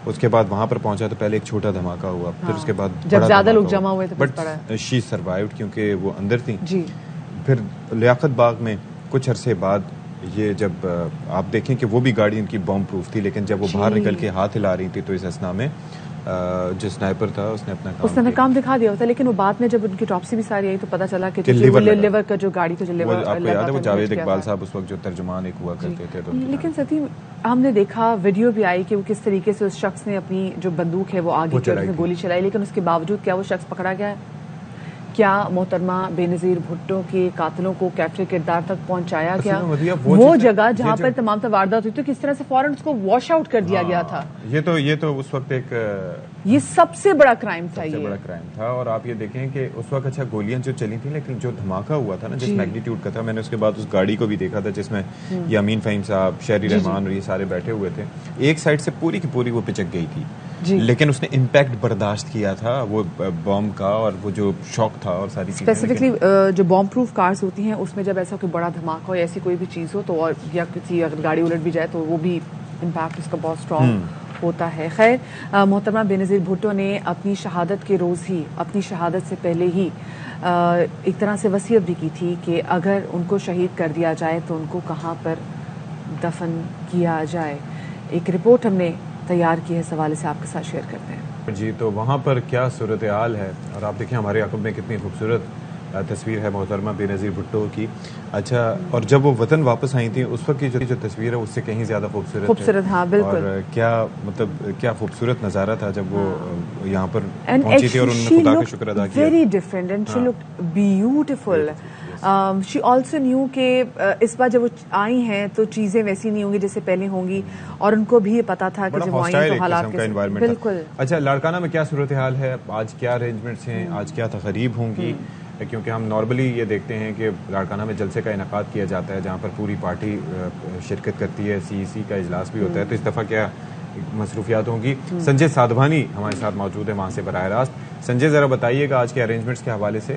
اس کے بعد وہاں پر پہنچا تو پہلے ایک چھوٹا دھماکہ ہوا، پھر اس کے بعد جب زیادہ لوگ جمع ہوئے تھے، بٹ شی سروائیوڈ کیونکہ وہ اندر تھیں۔ پھر لیاقت باغ میں کچھ عرصے بعد یہ جب آپ دیکھیں کہ وہ بھی گاڑی ان کی بم پروف تھی، لیکن جب وہ باہر نکل کے ہاتھ ہلا رہی تھی تو اس اسنا میں جو سنائپر تھا اس نے اپنا کام دکھا دیا ہوتا، لیکن وہ بعد میں جب ان کی ٹاپسی بھی ساری آئی تو پتا چلا کہ لیور کا جو گاڑی تھا، آپ کو یاد ہے وہ جاوید اقبال صاحب اس وقت جو ترجمان ایک ہوا کرتے تھے، لیکن ستی ہم نے دیکھا ویڈیو بھی آئی کہ وہ کس طریقے سے اس شخص نے اپنی جو بندوق ہے وہ آگے کی طرف گولی چلائی، لیکن اس کے باوجود کیا وہ شخص پکڑا گیا ہے؟ کیا محترمہ بینظیر بھٹو کے قاتلوں کو کیپچر کردار تک پہنچایا گیا؟ وہ جگہ جہاں پر تمام واردات ہوئی تو کس طرح سے فوراً اس کو واش آؤٹ کر دیا گیا تھا؟ یہ تو اس وقت ایک یہ سب سے بڑا کرائم تھا، سب سے بڑا کرائم تھا۔ اور آپ یہ دیکھیں کہ اس وقت اچھا گولیاں جو چلی تھیں، لیکن جو دھماکہ ہوا تھا نا جس میگنیٹیوڈ کا تھا، میں نے اس کے بعد اس گاڑی کو بھی دیکھا تھا جس میں یہ امین فہیم صاحب، شہری رحمان اور یہ سارے بیٹھے ہوئے تھے، ایک سائڈ سے پوری کی پوری وہ پچک گئی تھی، لیکن اس نے امپیکٹ برداشت کیا تھا وہ بم کا، اور وہ جو شوق تھا اور ساری چیزیں۔ اسپیسیفکلی جو بم پروف کارز ہوتی ہیں اس میں جب ایسا کوئی بڑا دھماکہ ہو یا ایسی کوئی بھی چیز ہو تو، اور یا کسی اگر گاڑی الٹ بھی جائے تو وہ بھی امپیکٹ اس کا بہت اسٹرانگ ہوتا ہے۔ خیر، محترمہ بینظیر بھٹو نے اپنی شہادت کے روز ہی، اپنی شہادت سے پہلے ہی ایک طرح سے وصیت بھی کی تھی کہ اگر ان کو شہید کر دیا جائے تو ان کو کہاں پر دفن کیا جائے۔ ایک رپورٹ ہم نے تیار کی ہے، اس حوالے سے آپ کے ساتھ شیئر کرتے ہیں۔ جی، تو وہاں پر کیا صورتحال ہے، اور آپ دیکھیں ہمارے عقب میں کتنی خوبصورت تصویر ہے محترمہ بینظیر بھٹو کی. اچھا, اور جب وہ وطن واپس آئی تھیں اس وقت کی جو تصویر ہے اس سے کہیں زیادہ خوبصورت. ہاں بالکل. اور کیا خوبصورت نظارہ تھا جب وہ یہاں پر پہنچی تھی اور انہوں نے خدا کا شکر ادا کیا. Very different and she looked beautiful. She also new کہ اس بار جب وہ آئی ہیں تو چیزیں ویسی نہیں ہوں گی جیسے پہلے ہوں گی, اور ان کو بھی یہ پتا تھا کہ جب وہ آئی ہیں تو حالات بالکل. اچھا, لاڑکانہ میں کیا صورتحال ہے آج, کیا ارینجمنٹس ہیں آج, کیا تقریب ہوں گی؟ کیونکہ ہم نارملی یہ دیکھتے ہیں کہ لاڑکانہ میں جلسے کا انعقاد کیا جاتا ہے جہاں پر پوری پارٹی شرکت کرتی ہے, سی ای سی کا اجلاس بھی ہوتا ہے, تو اس دفعہ کیا مصروفیات ہوں گی؟ سنجے سادھوانی ہمارے ساتھ موجود ہے وہاں سے براہ راست. سنجے, ذرا بتائیے گا آج کے ارینجمنٹس کے حوالے سے.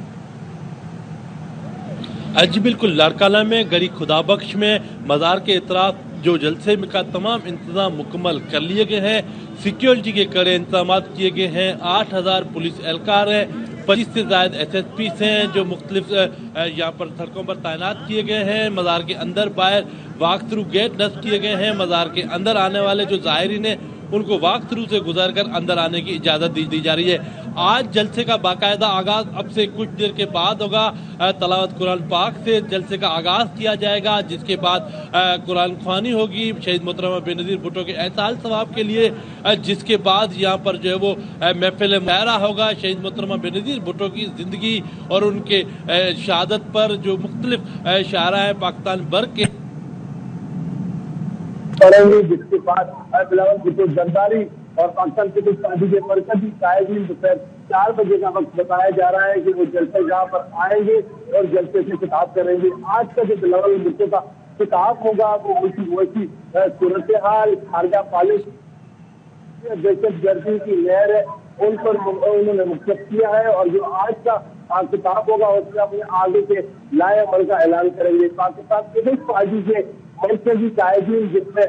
جی بالکل, لاڑکانہ میں گڑی خدا بخش میں مزار کے اطراف جو جلسے کا تمام انتظام مکمل کر لیے گئے ہیں. سیکیورٹی کے کڑے انتظامات کیے گئے ہیں. 8000 پولیس اہلکار ہیں, 25 سے زائد ایس ایس پیز ہیں جو مختلف یہاں پر سڑکوں پر تعینات کیے گئے ہیں. مزار کے اندر باہر واک تھرو گیٹ نصب کیے گئے ہیں. مزار کے اندر آنے والے جو زائرین ہیں ان کو واک تھرو سے گزر کر اندر آنے کی اجازت دی جا رہی ہے. آج جلسے کا باقاعدہ آغاز اب سے کچھ دیر کے بعد ہوگا. تلاوت قرآن پاک سے جلسے کا آغاز کیا جائے گا, جس کے بعد قرآن خوانی ہوگی شہید محترمہ بینظیر بھٹو کے احسان ثواب کے لیے, جس کے بعد یہاں پر جو ہے وہ محفل مظاہرہ ہوگا شہید محترمہ بینظیر بھٹو کی زندگی اور ان کے شہادت پر جو مختلف شاعراء پاکستان بھر کے پڑھیں گے, جس کے بعد بلاول بھٹو زرداری اور پاکستان پیپلز پارٹی کے مرکزی قائدین دوپہر 4 بجے کا وقت بتایا جا رہا ہے کہ وہ جلسے گاہ پر آئیں گے اور جلسے سے خطاب کریں گے. آج کا جو بلاول بھٹو کا خطاب ہوگا وہ ویسی صورتحال, خارجہ پالیسی, دہشت گردی کی لہر ہے ان پر انہوں نے مختص کیا ہے, اور جو آج کا خطاب ہوگا اس میں اپنے آگے کے لائے عمل کا اعلان کریں گے. پاکستان پیپلز پارٹی کے مرکزی قائدین جس میں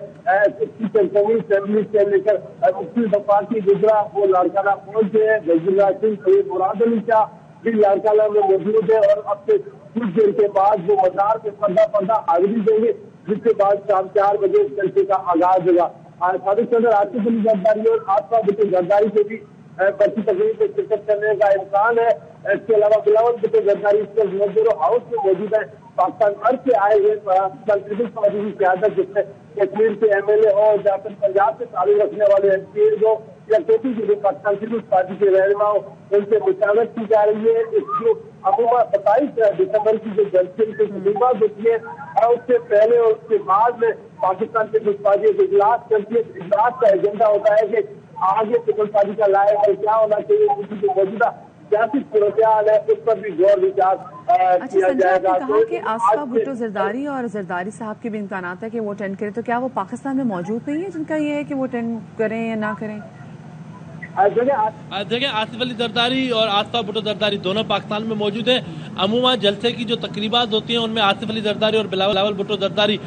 اسمبلی سے لے کر مفتی وفاقی گجرا وہ لاڑکانہ پہنچے ہیں. جزیرہ سنگھ سید مراد علی شاہ بھی لاڑکانہ میں موجود ہے, اور اب سے کچھ دیر کے بعد وہ مزار پہ پردہ حاضری دیں گے, جس کے بعد شام 4 بجے جلسے کا آغاز ہوگا. سابق صدر آصف علی زرداری اور آصفہ بھٹو زرداری سے بھی بڑی تقریب میں شرکت کرنے کا امکان ہے. اس کے علاوہ بلاول بھٹو زرداری اس کے مزدور ہاؤس میں موجود ہے. پاکستان بھر سے آئے ہوئے پاکستان پیپلز پارٹی کی قیادت, جس میں کشمیر کے ایم ایل اے ہو یا پھر پنجاب سے تعلق رکھنے والے ایم پی ایز ہو یا کیپی کے بھی پاکستان پیپلز پارٹی کے رہنما ہو, ان سے مشاورت کی جا رہی ہے. اس جو عموماً 27 دسمبر کی جو جلسے کی تقریبات ہوتی ہے اس سے پہلے اور اس کے بعد میں پاکستان پیپلز پارٹی ایک اجلاس کرتی ہے. اجلاس کا ایجنڈا ہوتا ہے کہ آگے پیپلز پارٹی کا لائے عمل کیا ہونا چاہیے, ان کی جو موجودہ سیاسی صورتحال ہے اس پر بھی غور وچار کیا جائے گا. کہا کہ آصفہ بھٹو زرداری اور زرداری صاحب کے بھی امکانات ہے کہ وہ اٹینڈ کریں, تو کیا وہ پاکستان میں موجود نہیں ہے جن کا یہ ہے کہ وہ اٹینڈ کریں یا نہ کریں؟ دیکھیں, آصف علی زرداری اور آصفہ بھٹو زرداری دونوں پاکستان میں موجود ہیں. عموماً جلسے کی جو تقریبات ہوتی ہیں ان میں آصف علی زرداری اور بلاول بھٹو زرداری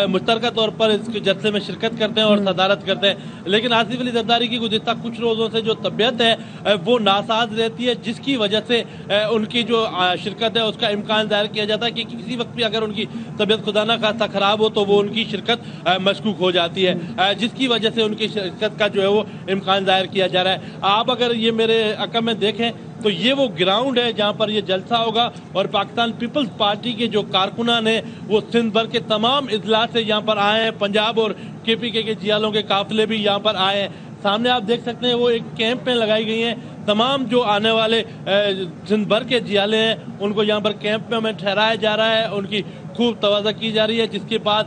مشترکہ طور پر اس جلسے میں شرکت کرتے ہیں اور صدارت کرتے ہیں. لیکن آصف علی زرداری کی گزشتہ کچھ روزوں سے جو طبیعت ہے وہ ناساز رہتی ہے, جس کی وجہ سے ان کی جو شرکت ہے اس کا امکان ظاہر کیا جاتا ہے کہ کسی وقت بھی اگر ان کی طبیعت خدا نہ خواستہ خراب ہو تو وہ ان کی شرکت مشکوک ہو جاتی ہے, جس کی وجہ سے ان کی شرکت کا جو ہے وہ امکان ظاہر کیا جا رہا ہے. آپ اگر یہ میرے عقب میں دیکھیں تو یہ وہ گراؤنڈ ہے جہاں پر یہ جلسہ ہوگا, اور پاکستان پیپلز پارٹی کے جو کارکنان ہیں وہ سندھ بھر کے تمام اضلاع سے یہاں پر آئے ہیں. پنجاب اور کے پی کے جیالوں کے قافلے بھی یہاں پر آئے ہیں. سامنے آپ دیکھ سکتے ہیں وہ ایک کیمپ میں لگائی گئی ہیں. تمام جو آنے والے سندھ بھر کے جیالے ہیں ان کو یہاں پر کیمپ میں ٹھہرایا جا رہا ہے, ان کی خوب توازہ کی جا رہی ہے, جس کے بعد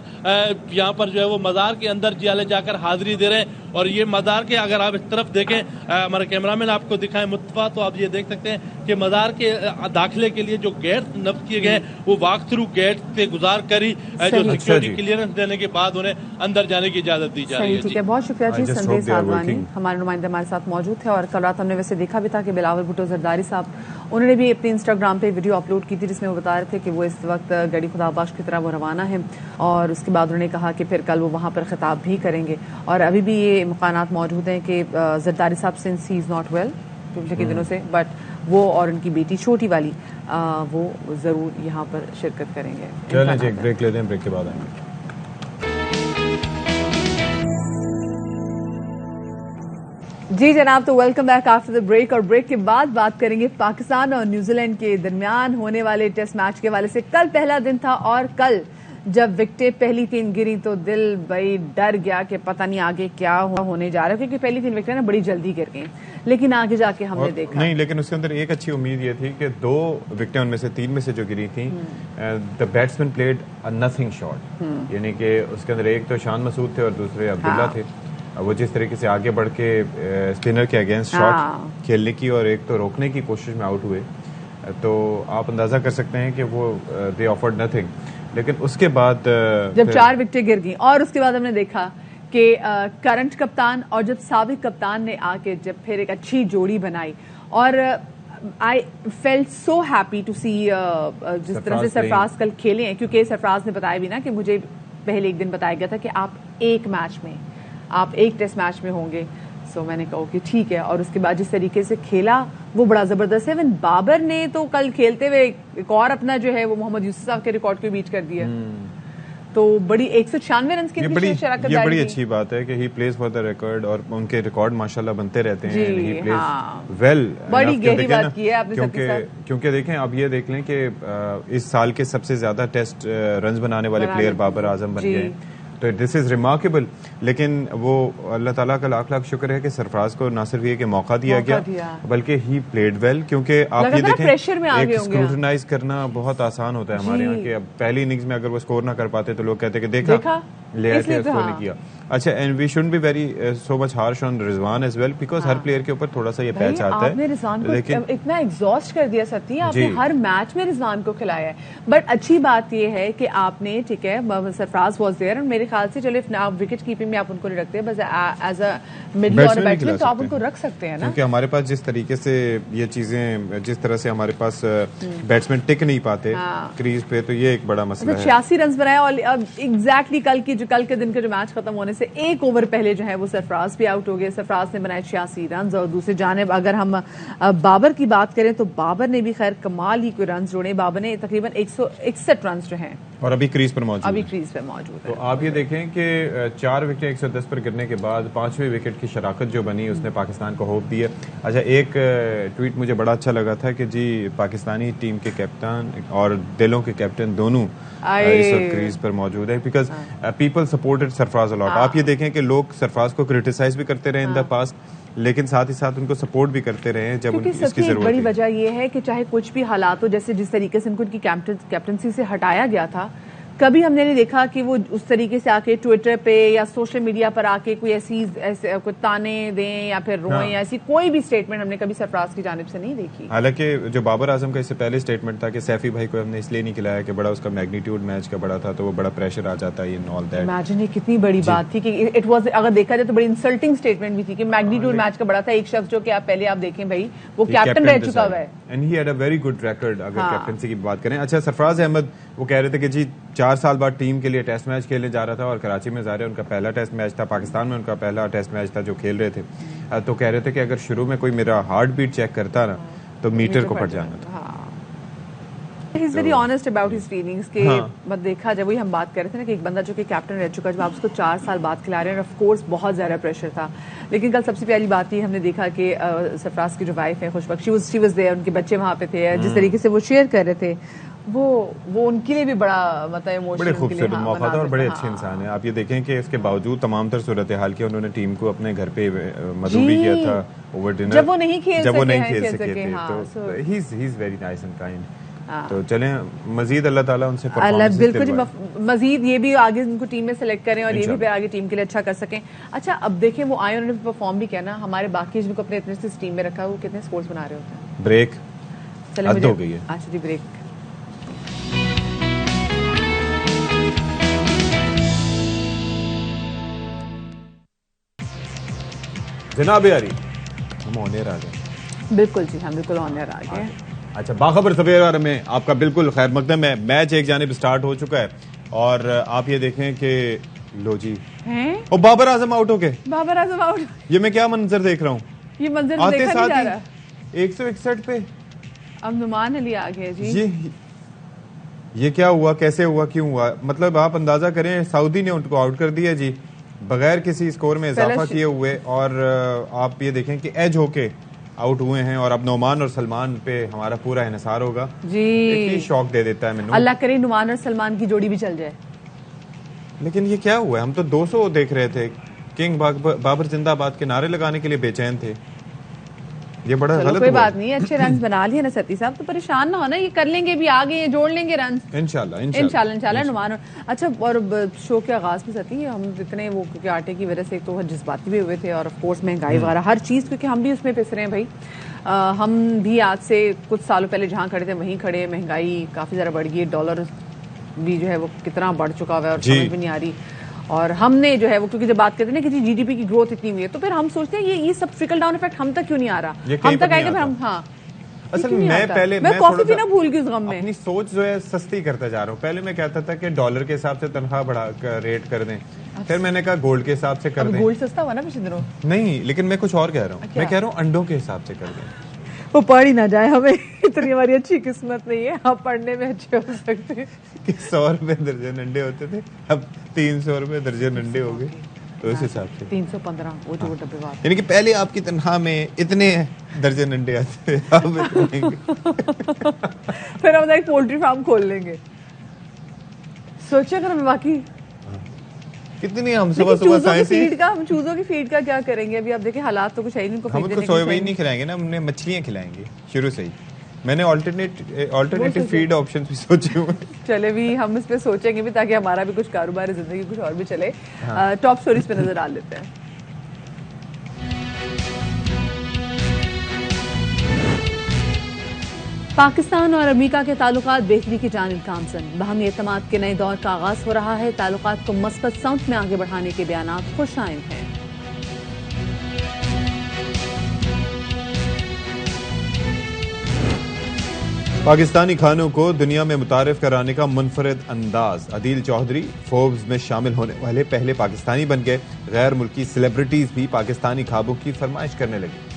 یہاں پر جو ہے وہ مزار کے اندر جیالے جا کر حاضری دے رہے ہیں. اور یہ مزار کے اگر آپ اس طرف دیکھیں, ہمارے کیمرہ مین آپ کو دکھائیں مصطفیٰ, تو آپ یہ دیکھ سکتے ہیں کہ مزار کے داخلے کے لیے جو گیٹ نصب کیے گئے وہ واک تھرو گیٹ سے گزار کر ہی جو سیکیورٹی کلیئرنس دینے کے بعد انہیں اندر جانے کی اجازت دی جا رہی ہے. ٹھیک ہے, بہت شکریہ جی. سنجے سادھوانی ہمارے نمائندے ہمارے ساتھ موجود تھے, اور کل رات ہم نے ویسے دیکھا بھی تھا کہ بلاول بھٹو زرداری صاحب انہوں نے بھی اپنے انسٹاگرام پہ ویڈیو اپلوڈ کی تھی جس میں وہ بتا رہے تھے کہ وہ اس وقت گڑی خدا بخش کی طرح وہ روانہ ہیں, اور اس کے بعد انہوں نے کہا کہ پھر کل وہ وہاں پر خطاب بھی کریں گے. اور ابھی بھی یہ امکانات موجود ہیں کہ Zardari sahab since he is not well پچھلے کئی دنوں سے, بٹ وہ اور ان کی بیٹی چھوٹی والی وہ ضرور یہاں پر شرکت کریں گے. چلیں جی, ایک بریک لیتے ہیں, بریک کے بعد آئیں گے. جی جناب، تو welcome back after the break, اور بریک کے بعد بات کریں گے پاکستان اور نیوزی لینڈ کے درمیان ہونے والے ٹیسٹ میچ کے حوالے سے. کل پہلا دن تھا اور کل جب وکٹیں پہلی 3 گری تو دل بھائی ڈر گیا کہ پتہ نہیں آگے کیا ہونے جا رہا ہے، کیونکہ پہلی 3 وکٹیں نا بڑی جلدی گر گئیں، لیکن آگے جا کے ہم نے دیکھا نہیں، لیکن اس کے اندر ایک اچھی امید یہ تھی کہ 2 وکٹیں ان میں سے 3 میں سے جو گری تھیں، دا بیٹسمین پلیڈ نتھنگ شارٹ، یعنی کہ اس کے اندر ایک تو شان مسعود تھے اور دوسرے عبداللہ تھے. وہ جس طریقے سے آگے بڑھ کے اسپنر کے اگینسٹ شاٹ کھیلنے کی اور ایک تو روکنے کی کوشش میں آؤٹ ہوئے، تو آپ اندازہ کر سکتے ہیں کہ وہ دے آفرڈ نتھنگ. لیکن اس کے بعد جب 4 وکٹیں گر گئیں اور اس کے بعد ہم نے دیکھا کہ کرنٹ کپتان اور جب سابق کپتان نے آ کے جب پھر ایک اچھی جوڑی بنائی، اور I felt so happy to see جس طرح سے سرفراز کل کھیلے ہیں، کیونکہ سرفراز نے بتایا بھی نا کہ مجھے پہلے ایک دن بتایا گیا تھا کہ آپ ایک ٹیسٹ میچ میں ہوں گے. سو میں نے کہا کہ ٹھیک ہے، اور اس کے بعد جس طریقے سے کھیلا وہ بڑا زبردست ہے. ایون بابر نے تو کل کھیلتے ہوئے ایک اور اپنا جو ہے وہ محمد یوسف صاحب کے ریکارڈ کو بیٹ کر دیا، تو بڑی 196 رنز کی شراکت یہ بڑی اچھی بات ہے کہ ہی پلیز فار دا ریکارڈ، اور ان کے ریکارڈ ماشاءاللہ بنتے رہتے ہیں. ہی پلیز ویل، بڑی گہری بات کی ہے آپ نے، کیونکہ دیکھیں اب یہ دیکھ لیں کہ اس سال کے سب سے زیادہ ٹیسٹ رنز بنانے والے پلیئر بابر اعظم بن گئے، تو دس از ریمارکیبل. لیکن وہ اللہ تعالیٰ کا لاکھ لاکھ شکر ہے کہ سرفراز کو نہ صرف یہ کہ موقع دیا گیا بلکہ ہی پلیڈ ویل. کیونکہ آپ یہ دیکھیں ایک اسکروٹنائز کرنا بہت آسان ہوتا ہے ہمارے یہاں کہ اب پہلی اننگز میں اگر وہ اسکور نہ کر پاتے تو لوگ کہتے کہ دیکھا لے آئے تھے، اسکور نہیں کیا. اچھا، and we shouldn't be very so much harsh on Rizwan as well, because ہر پلیئر کے اوپر تھوڑا سا یہ پیچ آتا ہے. لیکن اتنا ایگزاسٹ کر دیا سکتی ہے آپ نے، ہر میچ میں رضوان کو کھلایا ہے. بٹ اچھی بات یہ ہے کہ آپ نے ٹھیک ہے سرفراز واز دیئر، اور میرے خیال سے چلو وکٹ کیپنگ میں آپ ان کو نہیں رکھتے، بس ایز اے مڈل اور بیٹسمین تو آپ ان کو رکھ سکتے ہیں نا، کیونکہ ہمارے پاس جس طریقے سے یہ چیزیں، جس طرح سے ہمارے پاس بیٹسمین ٹک نہیں پاتے کریز پہ، تو یہ ایک بڑا مسئلہ ہے. 86 رنز بنایا، اور ایگزیکٹلی کل کے دن کا جو میچ ختم ہونے سے 1 اوور پہلے جو ہے وہ سرفراز بھی آؤٹ ہو گئے. سرفراز نے بنائے 86 رنز، اور دوسری جانب اگر ہم بابر کی بات کریں تو بابر نے بھی خیر کمال ہی کوئی رنز جوڑے. بابر نے تقریباً 161 رنز جو ہیں اور ابھی کریز پر موجود ہے. تو آپ یہ دیکھیں کہ 4 وکٹیں 110 پر گرنے کے بعد 5ویں وکٹ کی شراکت جو بنی اس نے پاکستان کو ہوپ دی ہے. اچھا، ایک ٹویٹ مجھے بڑا اچھا لگا تھا کہ جی پاکستانی ٹیم کے کیپٹن اور دلوں کے کیپٹن دونوں اس وقت کریز پر موجود ہے، because people supported Sarfraz a lot. آپ یہ دیکھیں کہ لوگ سرفراز کو کرٹیسائز بھی کرتے رہے ان دا پاسٹ، لیکن ساتھ ہی ساتھ ان کو سپورٹ بھی کرتے رہے ہیں جب اس کی ضرورت. بڑی وجہ یہ ہے کہ چاہے کچھ بھی حالات ہو، جیسے جس طریقے سے ان کو ان کی کیپٹنسی سے ہٹایا گیا تھا، کبھی ہم نے نہیں دیکھا کہ وہ اس طریقے سے آ کے ٹویٹر پہ یا سوشل میڈیا پر آ کے کوئی ایسے کوئی تانے دیں یا پھر روئیں، یا ایسی کوئی بھی اسٹیٹمنٹ ہم نے کبھی سرفراز کی جانب سے نہیں دیکھی. حالانکہ جو بابر اعظم کا اس سے پہلے اسٹیٹمنٹ تھا کہ سیفی بھائی کو ہم نے اس لیے نہیں کھلایا کہ بڑا اس کا میگنیٹیوڈ میچ کا بڑا تھا تو وہ بڑا پریشر آ جاتا ہے، آل دیٹ. امیجن یہ کتنی بڑی بات تھی کہ اٹ واز، اگر دیکھا جائے تو بڑی انسلٹنگ اسٹیٹمنٹ بھی تھی کہ میگنیٹیوڈ میچ کا بڑا تھا. ایک شخص جو کہ آپ پہلے آپ دیکھیں بھائی وہ کیپٹن رہ چکا ہوا ہے، and he had a very good record اگر کیپٹنسی کی بات کریں. اچھا، سرفراز احمد وہ کہہ رہے تھے کہ جی 4 سال بعد ٹیم کے لیے ٹیسٹ میچ کھیلنے جا رہا تھا، اور کراچی میں ظاہر ہے ان کا پہلا ٹیسٹ میچ تھا، پاکستان میں ان کا پہلا ٹیسٹ میچ تھا جو کھیل رہے تھے. تو کہہ رہے تھے کہ اگر شروع میں کوئی میرا ہارٹ بیٹ چیک کرتا نا تو میٹر کو پڑ جانا تھا. He is very honest about his feelings کہ بس دیکھا جب وہی ہم بات کر رہے تھے نا کہ ایک بندہ جو کہ کیپٹن رہ چکا، جب آپ اس کو 4 سال بعد کھلا رہے ہیں، آف کورس بہت زیادہ پریشر تھا. لیکن کل سب سے پہلی بات یہ ہم نے دیکھا کہ سرفراز کی جو وائف ہے خوشبخت، شی واز دیئر، ان کے بچے وہاں پہ تھے، جس طریقے سے وہ شیئر کر رہے تھے وہ ان کے لیے بھی بڑا مطلب ایموشنل، بڑے خوبصورت موقع تھا اور بڑے اچھے انسان ہیں. آپ یہ دیکھیں کہ اس کے باوجود تمام تر صورتحال کی انہوں نے ٹیم کو اپنے گھر پہ مدعو بھی کیا تھا اوور ڈنر جب وہ نہیں کھیل سکے تھے. تو he is very nice and kind. تو چلیں مزید اللہ تعالیٰ ان سے بالکل مزید یہ بھی آگے ان کو ٹیم میں سلیکٹ کریں اور یہ بھی پھر آگے ٹیم کے لیے اچھا کر سکیں. اچھا، اب دیکھیں وہ آئے، انہوں نے پرفارم بھی کیا نا. ہمارے باقی جن کو اپنے اتنے سے ٹیم میں رکھا وہ کتنے سکورز بنا رہے ہوتے ہیں. بریک چلے ہو گئی ہے. اچھا جی، بریک. جناب یاری ہم آنر آ گئے. بالکل جی، ہم بالکل آنر آ گئے. اچھا، باخبر سویرا میں آپ کا بالکل خیر مقدم ہے. میچ ایک جانب سٹارٹ ہو چکا ہے اور آپ یہ دیکھیں کہ لو جی اور بابر اعظم آؤٹ ہو گئے. بابر اعظم آؤٹ، یہ میں کیا منظر دیکھ رہا ہوں. یہ منظر دیکھا نہیں جا رہا. 161 پہ اب نعمان علی آ گئے جی. یہ کیا ہوا، کیسے ہوا، کیوں ہوا؟ مطلب آپ اندازہ کریں، سعودی نے ان کو آؤٹ کر دیا جی. بغیر کسی اسکور میں اضافہ کیے ہوئے، اور آپ یہ دیکھیں کہ ایج ہو کے آؤٹ ہوئے ہیں، اور اب نعمان اور سلمان پہ ہمارا پورا انحصار ہوگا. جی شوق دے دیتا ہے مینو. اللہ کرے نعمان اور سلمان کی جوڑی بھی چل جائے. لیکن یہ کیا ہوا ہے؟ ہم تو 200 دیکھ رہے تھے. کنگ بابر زندہ آباد کے نعرے لگانے کے لیے بے چین تھے. یہ بڑا غلط. کوئی بات نہیں، اچھے رنز بنا لیے نا ستی صاحب، تو پریشان نہ ہونا، یہ کر لیں گے بھی، آگے یہ جوڑ لیں گے رنز انشاءاللہ نعمان. اچھا، اور شو کے آغاز میں ستی ہم اتنے وہ کیونکہ آٹے کی وجہ سے تو جذباتی بھی ہوئے تھے، اور آف کورس مہنگائی وغیرہ ہر چیز، کیونکہ ہم بھی اس میں پس رہے ہیں بھائی. ہم بھی آج سے کچھ سالوں پہلے جہاں کھڑے تھے وہیں کھڑے. مہنگائی کافی زیادہ بڑھ گئی ہے، ڈالر بھی جو ہے وہ کتنا بڑھ چکا ہوا ہے اور سمجھ بھی نہیں آ رہی. اور ہم نے جو ہے وہ کیونکہ جب بات کرتے ہیں نا کہ جی ڈی پی کی گروتھ اتنی ہوئی ہے، تو پھر ہم سوچتے ہیں یہ سب ٹرکل ڈاؤن افیکٹ ہم تک کیوں نہیں آ رہا، ہم تک آئے گا. پھر ہم اصل میں کافی پینا بھول گئی اس غم میں. اپنی سوچ جو ہے سستی کرتا جا رہا ہوں. پہلے میں کہتا تھا کہ ڈالر کے حساب سے تنخواہ بڑھا کر ریٹ کر دیں، پھر میں نے کہا گولڈ کے حساب سے کر دیں. گولڈ سستا ہوا نا پچھلے دنوں. نہیں، لیکن میں کچھ اور کہہ رہا ہوں. میں کہہ رہا ہوں انڈوں کے حساب سے کر دیں. وہ پڑھ ہی نہ جائے، ہمیں اتنی ہماری اچھی قسمت نہیں ہے، ہم پڑھنے میں اچھے ہو سکتے ہیں. 100 روپے درجن انڈے ہوتے تھے، اب 300 روپے درجن انڈے ہو گئے. تو اس حساب سے 315 وہ جو ڈبے بات، یعنی کہ پہلے آپ کی تنخواہ میں اتنے درجن انڈے آتے تھے، اب پھر ہم ایک پولٹری فارم کھول لیں گے. سوچے اگر ہمیں باقی کتنی ہم صبح سائنسی ہم چوزوں کی فیڈ کا کیا کریں گے؟ ابھی آپ دیکھیں حالات تو کچھ ہے ہی نہیں. ہم ان کو سویابین نہیں کھلائیں گے نا، ہم نے مچھلیاں کھلائیں گے شروع سے ہی. میں نے آلٹرنیٹیو فیڈ آپشن بھی سوچے ہوئے. چلے بھی ہم اس پہ سوچیں گے بھی، تاکہ ہمارا بھی کچھ کاروبار زندگی کچھ اور بھی چلے. ٹاپ سٹوریز پہ نظر ڈال لیتے ہیں. پاکستان اور امریکہ کے تعلقات بہتری کی جانب گامزن. باہمی اعتماد کے نئے دور کا آغاز ہو رہا ہے. تعلقات کو مثبت سمت میں آگے بڑھانے کے بیانات خوش آئند ہیں. پاکستانی کھانوں کو دنیا میں متعارف کرانے کا منفرد انداز. عدیل چودھری فوربس میں شامل ہونے والے پہلے پاکستانی بن گئے. غیر ملکی سیلیبریٹیز بھی پاکستانی کھابوں کی فرمائش کرنے لگے.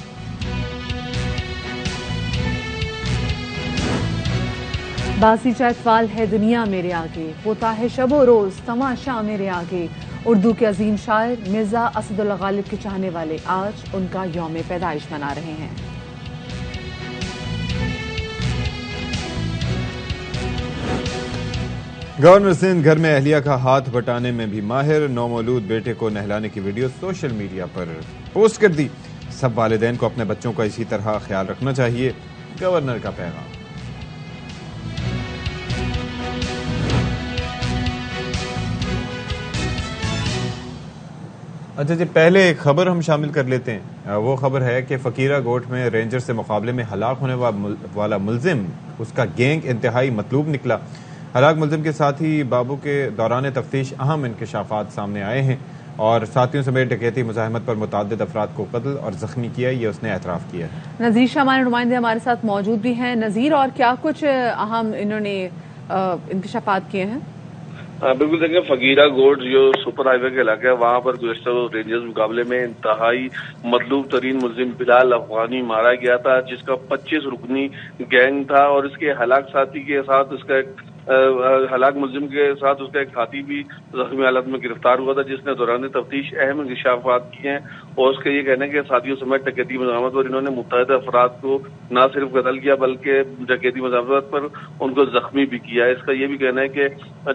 بازی چاہتوال ہے دنیا میرے آگے، ہوتا ہے شب و روز تماشا میرے آگے. اردو کے عظیم شاعر مرزا اسد اللہ غالب کے چاہنے والے آج ان کا یوم پیدائش منا رہے ہیں. گورنر سندھ گھر میں اہلیہ کا ہاتھ بٹانے میں بھی ماہر. نومولود بیٹے کو نہلانے کی ویڈیو سوشل میڈیا پر پوسٹ کر دی. سب والدین کو اپنے بچوں کا اسی طرح خیال رکھنا چاہیے، گورنر کا پیغام. اچھا جی، پہلے ایک خبر ہم شامل کر لیتے ہیں. وہ خبر ہے کہ فقیرہ گوٹ میں رینجر سے مقابلے میں ہلاک ہونے والا ملزم، اس کا گینگ انتہائی مطلوب نکلا. ہلاک ملزم کے ساتھی بابو کے دوران تفتیش اہم انکشافات سامنے آئے ہیں، اور ساتھیوں سمیت ڈکیتی مزاحمت پر متعدد افراد کو قتل اور زخمی کیا، یہ اس نے اعتراف کیا ہے. نذیر شاہ ہمارے نمائندے ہمارے ساتھ موجود بھی ہیں. نذیر، اور کیا کچھ اہم انہوں نے انکشافات کیے ہیں؟ بالکل، دیکھیں فقیرہ گوٹ جو سپر ہائی وے کا علاقہ ہے، وہاں پر گزشتہ رینجرز مقابلے میں انتہائی مطلوب ترین ملزم بلال افغانی مارا گیا تھا، جس کا 25 رکنی گینگ تھا، اور اس کے ہلاک ساتھی کے ساتھ اس کا ہلاک ملزم کے ساتھ اس کا ایک ساتھی بھی زخمی حالت میں گرفتار ہوا تھا، جس نے دوران تفتیش اہم انکشافات کیے ہیں. اور اس کا یہ کہنا ہے کہ ساتھیوں سمیت ڈکیتی مزاحمت پر انہوں نے متعدد افراد کو نہ صرف قتل کیا بلکہ ڈکیتی مزاحمت پر ان کو زخمی بھی کیا. اس کا یہ بھی کہنا ہے کہ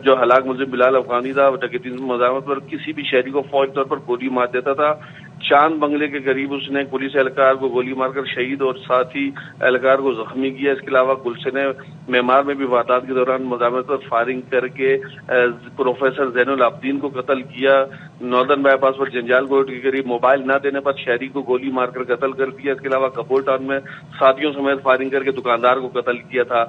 جو ہلاک ملزم بلال افغانی تھا، ڈکیتی مزاحمت پر کسی بھی شہری کو فوری طور پر گولی مار دیتا تھا. چاند بنگلے کے قریب اس نے ایک پولیس اہلکار کو گولی مار کر شہید اور ساتھی اہلکار کو زخمی کیا. اس کے علاوہ گلشن معمار میں بھی واردات کے دوران مزاحمت پر فائرنگ کر کے پروفیسر زین العابدین کو قتل کیا. ناردرن بائی پاس پر جنجال کوٹ کے قریب موبائل نہ دینے پر شہری کو گولی مار کر قتل کر دیا. اس کے علاوہ کپور ٹاؤن میں ساتھیوں سمیت فائرنگ کر کے دکاندار کو قتل کیا تھا.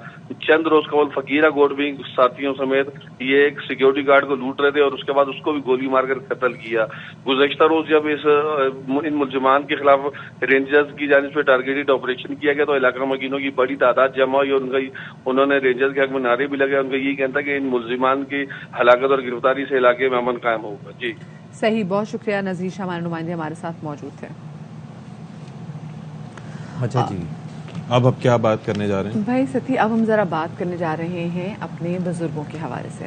چند روز قبل فقیرہ گوٹ بھی ساتھیوں سمیت یہ ایک سیکیورٹی گارڈ کو لوٹ رہے تھے، اور اس کے بعد اس کو بھی گولی مار کر قتل کیا. گزشتہ روز جب ان ملزمان کے خلاف رینجرز کی جانب سے ٹارگیٹڈ آپریشن کیا گیا تو علاقہ مکینوں کی بڑی تعداد جمع ہوئی، اور انہوں نے رینجرز کے حق میں نعرے بھی لگے. ان کا یہی کہنا تھا کہ ان ملزمان کی ہلاکت اور گرفتاری سے علاقے میں امن قائم ہوگا. جی صحیح، بہت شکریہ. نذیر شاہ ہمارے نمائندے ہمارے ساتھ موجود تھے. اچھا جی، اب کیا بات کرنے جا رہے ہیں بھائی ستی؟ اب ہم ذرا بات کرنے جا رہے ہیں اپنے بزرگوں کے حوالے سے.